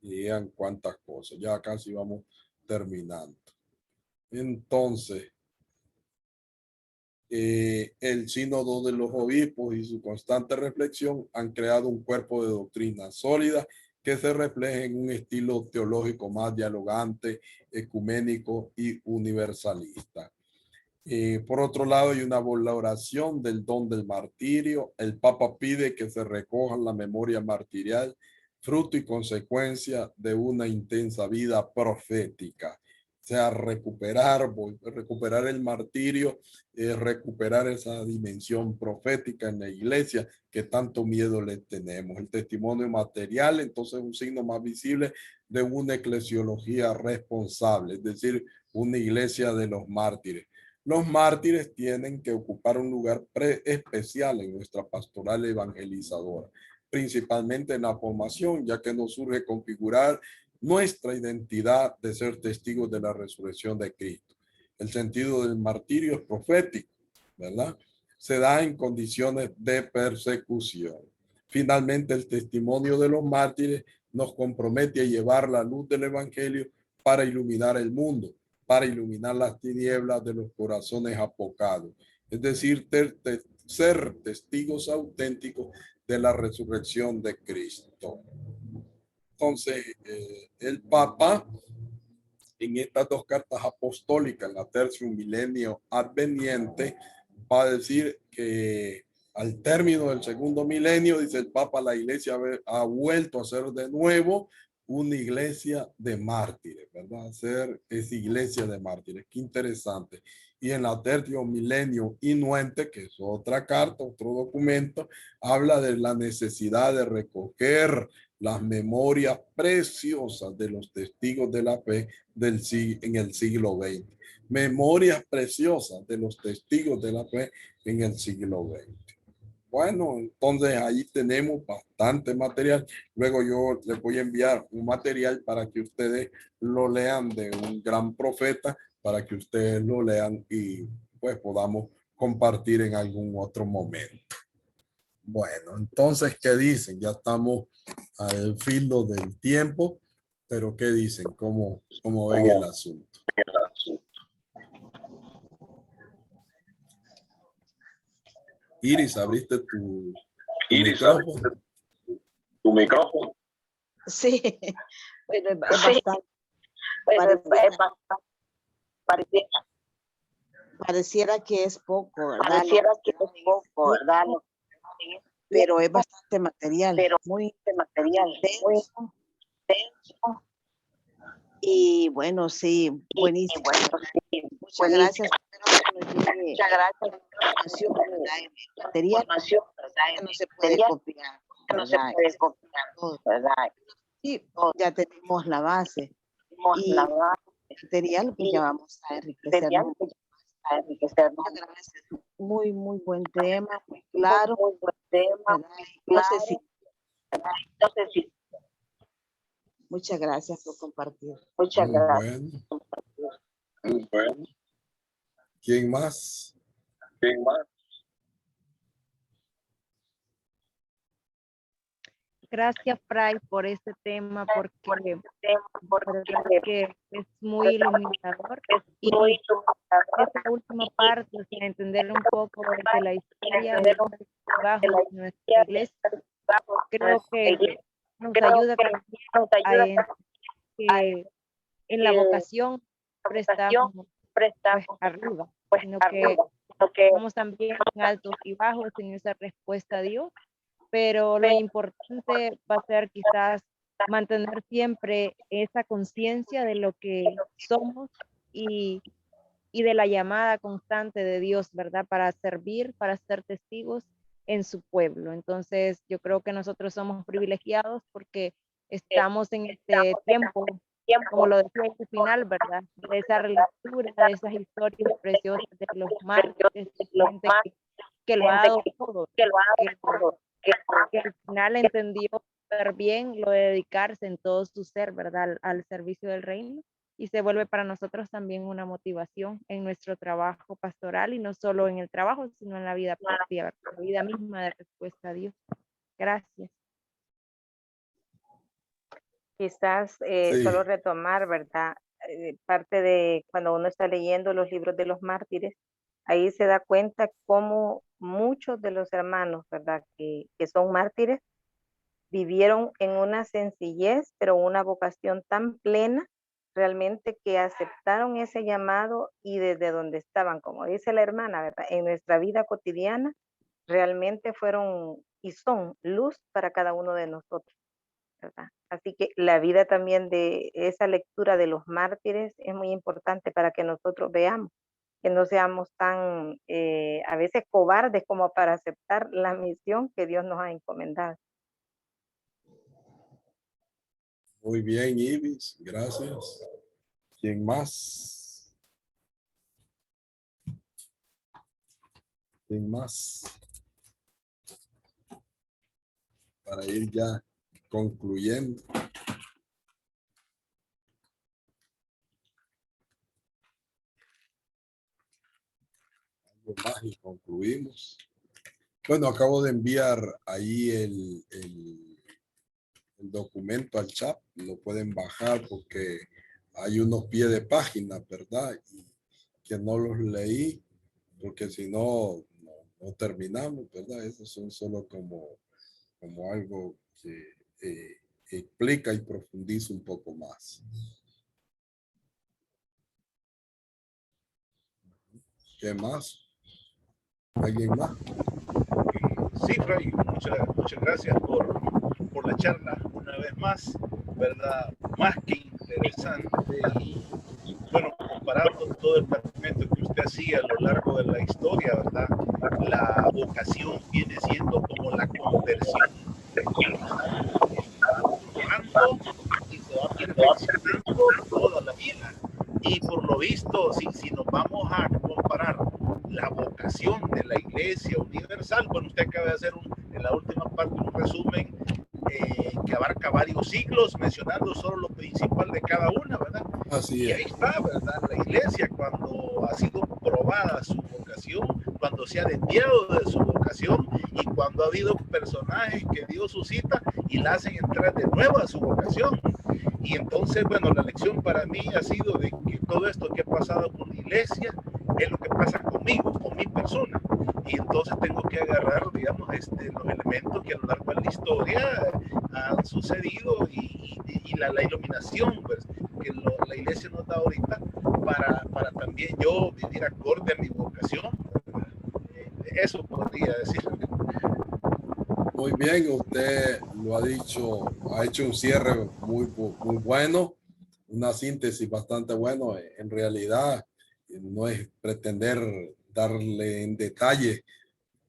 Y vean cuántas cosas. Ya casi vamos terminando. Entonces, el sínodo de los obispos y su constante reflexión han creado un cuerpo de doctrina sólida que se refleja en un estilo teológico más dialogante, ecuménico y universalista. Por otro lado, hay una valoración del don del martirio. El Papa pide que se recoja la memoria martirial, fruto y consecuencia de una intensa vida profética. O sea, recuperar el martirio, recuperar esa dimensión profética en la iglesia que tanto miedo le tenemos. El testimonio material, entonces, es un signo más visible de una eclesiología responsable, es decir, una iglesia de los mártires. Los mártires tienen que ocupar un lugar especial en nuestra pastoral evangelizadora, principalmente en la formación, ya que nos urge configurar nuestra identidad de ser testigos de la resurrección de Cristo. El sentido del martirio es profético, ¿verdad? Se da en condiciones de persecución. Finalmente, el testimonio de los mártires nos compromete a llevar la luz del evangelio para iluminar el mundo, para iluminar las tinieblas de los corazones apocados. Es decir, ser testigos auténticos de la resurrección de Cristo. Entonces, el Papa, en estas dos cartas apostólicas, en la Tertium Milenio Adveniente, va a decir que al término del segundo milenio, dice el Papa, la iglesia ha vuelto a ser de nuevo una iglesia de mártires, ¿verdad? Ser esa iglesia de mártires. Qué interesante. Y en la Tertium Milenio Innuente, que es otra carta, otro documento, habla de la necesidad de recoger las memorias preciosas de los testigos de la fe en el siglo XX. Memorias preciosas de los testigos de la fe en el siglo XX. Bueno, entonces ahí tenemos bastante material. Luego yo les voy a enviar un material para que ustedes lo lean de un gran profeta, para que ustedes lo lean y pues podamos compartir en algún otro momento. Bueno, entonces, ¿qué dicen? Ya estamos al filo del tiempo. Pero ¿qué dicen? ¿Cómo ven el asunto? Iris, ¿abriste tu micrófono? ¿Tu micrófono? Sí, bueno, es bastante. Pareciera que es poco, ¿verdad? Pero es bastante material, muy denso. Y bueno, sí, buenísimo. Muchas gracias. Muchas gracias. Material que no se puede copiar. ¿Verdad? Sí, ya tenemos la base. Y material que ya vamos a enriquecer. Muy, muy buen tema, muy claro. No sé si. Muchas gracias por compartir. Muchas gracias. Bueno. ¿Quién más? Gracias, Fray, por este tema, porque que es muy iluminador. Y esta última parte, o sea, entender un poco de la historia del trabajo de nuestra iglesia, creo que nos ayuda también que en la vocación prestamos pues, arriba, sino que estamos también altos y bajos en esa respuesta a Dios. Pero lo importante va a ser quizás mantener siempre esa conciencia de lo que somos y de la llamada constante de Dios, ¿verdad? Para servir, para ser testigos en su pueblo. Entonces, yo creo que nosotros somos privilegiados porque estamos en este tiempo, como lo decía al final, ¿verdad? De esa relectura, de esas historias preciosas de los mártires, gente que lo ha dado todo, que al final entendió súper bien lo de dedicarse en todo su ser, ¿verdad? Al servicio del reino, y se vuelve para nosotros también una motivación en nuestro trabajo pastoral, y no solo en el trabajo, sino en la vida propia, ¿verdad? La vida misma de respuesta a Dios. Gracias. Quizás Sí. solo retomar, ¿verdad? Parte de cuando uno está leyendo los libros de los mártires, ahí se da cuenta cómo muchos de los hermanos, ¿verdad? Que son mártires, vivieron en una sencillez, pero una vocación tan plena, realmente que aceptaron ese llamado y desde donde estaban, como dice la hermana, ¿verdad? En nuestra vida cotidiana, realmente fueron y son luz para cada uno de nosotros, ¿verdad? Así que la vida también de esa lectura de los mártires es muy importante para que nosotros veamos, que no seamos tan a veces cobardes como para aceptar la misión que Dios nos ha encomendado. Muy bien, Iris, gracias. ¿Quién más? ¿Quién más? Para ir ya concluyendo. Algo más y concluimos. Bueno, acabo de enviar ahí el documento al chat. Lo pueden bajar porque hay unos pies de página, ¿verdad? Y que no los leí porque si no, no terminamos, ¿verdad? Esos son solo como algo que explica y profundiza un poco más. ¿Qué más? ¿Alguien más? Sí, Fray, muchas gracias por la charla una vez más, ¿verdad? Más que interesante. Y bueno, comparando todo el planteamiento que usted hacía a lo largo de la historia, ¿verdad? La vocación viene siendo como la conversión. Y se va perfeccionando toda la vida. Y por lo visto, si nos vamos a comparar la vocación de la Iglesia Universal, bueno, usted acaba de hacer en la última parte un resumen que abarca varios siglos, mencionando solo lo principal de cada una, ¿verdad? Así es. Y ahí está, ¿verdad? La Iglesia, cuando ha sido probada su vocación, cuando se ha desviado de su vocación y cuando ha habido personajes que Dios suscita y la hacen entrar de nuevo a su vocación. Y entonces, bueno, la lección para mí ha sido de que todo esto que ha pasado con la iglesia es lo que pasa conmigo, con mi persona. Y entonces tengo que agarrar, digamos, los elementos que a lo largo de la historia han sucedido y la iluminación, pues, que la iglesia nos da ahorita para también yo vivir acorde a mi vocación. Eso podría decir. Muy bien, usted lo ha dicho, ha hecho un cierre muy bueno, una síntesis bastante bueno. En realidad, no es pretender darle en detalle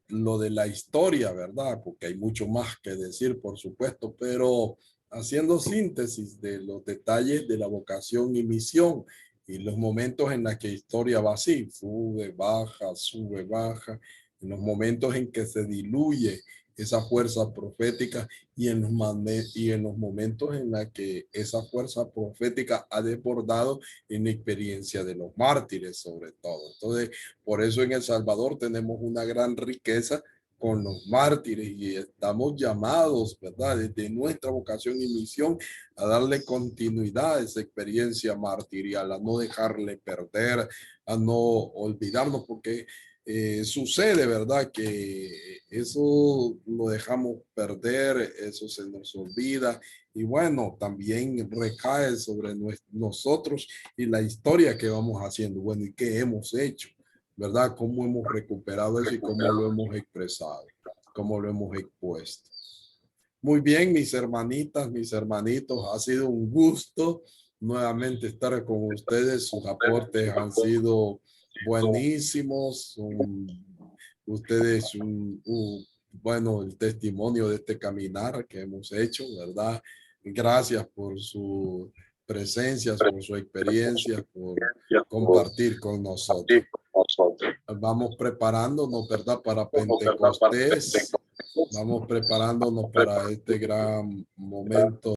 lo de la historia, ¿verdad? Porque hay mucho más que decir, por supuesto, pero haciendo síntesis de los detalles de la vocación y misión y los momentos en los que la historia va así, sube, baja, en los momentos en que se diluye esa fuerza profética y en los momentos en los que esa fuerza profética ha desbordado en la experiencia de los mártires sobre todo. Entonces, por eso en El Salvador tenemos una gran riqueza con los mártires y estamos llamados, ¿verdad? Desde nuestra vocación y misión a darle continuidad a esa experiencia martirial, a no dejarle perder, a no olvidarnos, porque sucede, ¿verdad? Que eso lo dejamos perder, eso se nos olvida y bueno, también recae sobre nosotros y la historia que vamos haciendo, bueno, y qué hemos hecho, ¿verdad? Cómo hemos recuperado eso y cómo lo hemos expresado, cómo lo hemos expuesto. Muy bien, mis hermanitas, mis hermanitos, ha sido un gusto nuevamente estar con ustedes. Sus aportes han sido buenísimos. Ustedes, bueno, el testimonio de este caminar que hemos hecho, ¿verdad? Gracias por su presencia, por su experiencia, por compartir con nosotros. Vamos preparándonos, ¿verdad? Para Pentecostés. Vamos preparándonos para este gran momento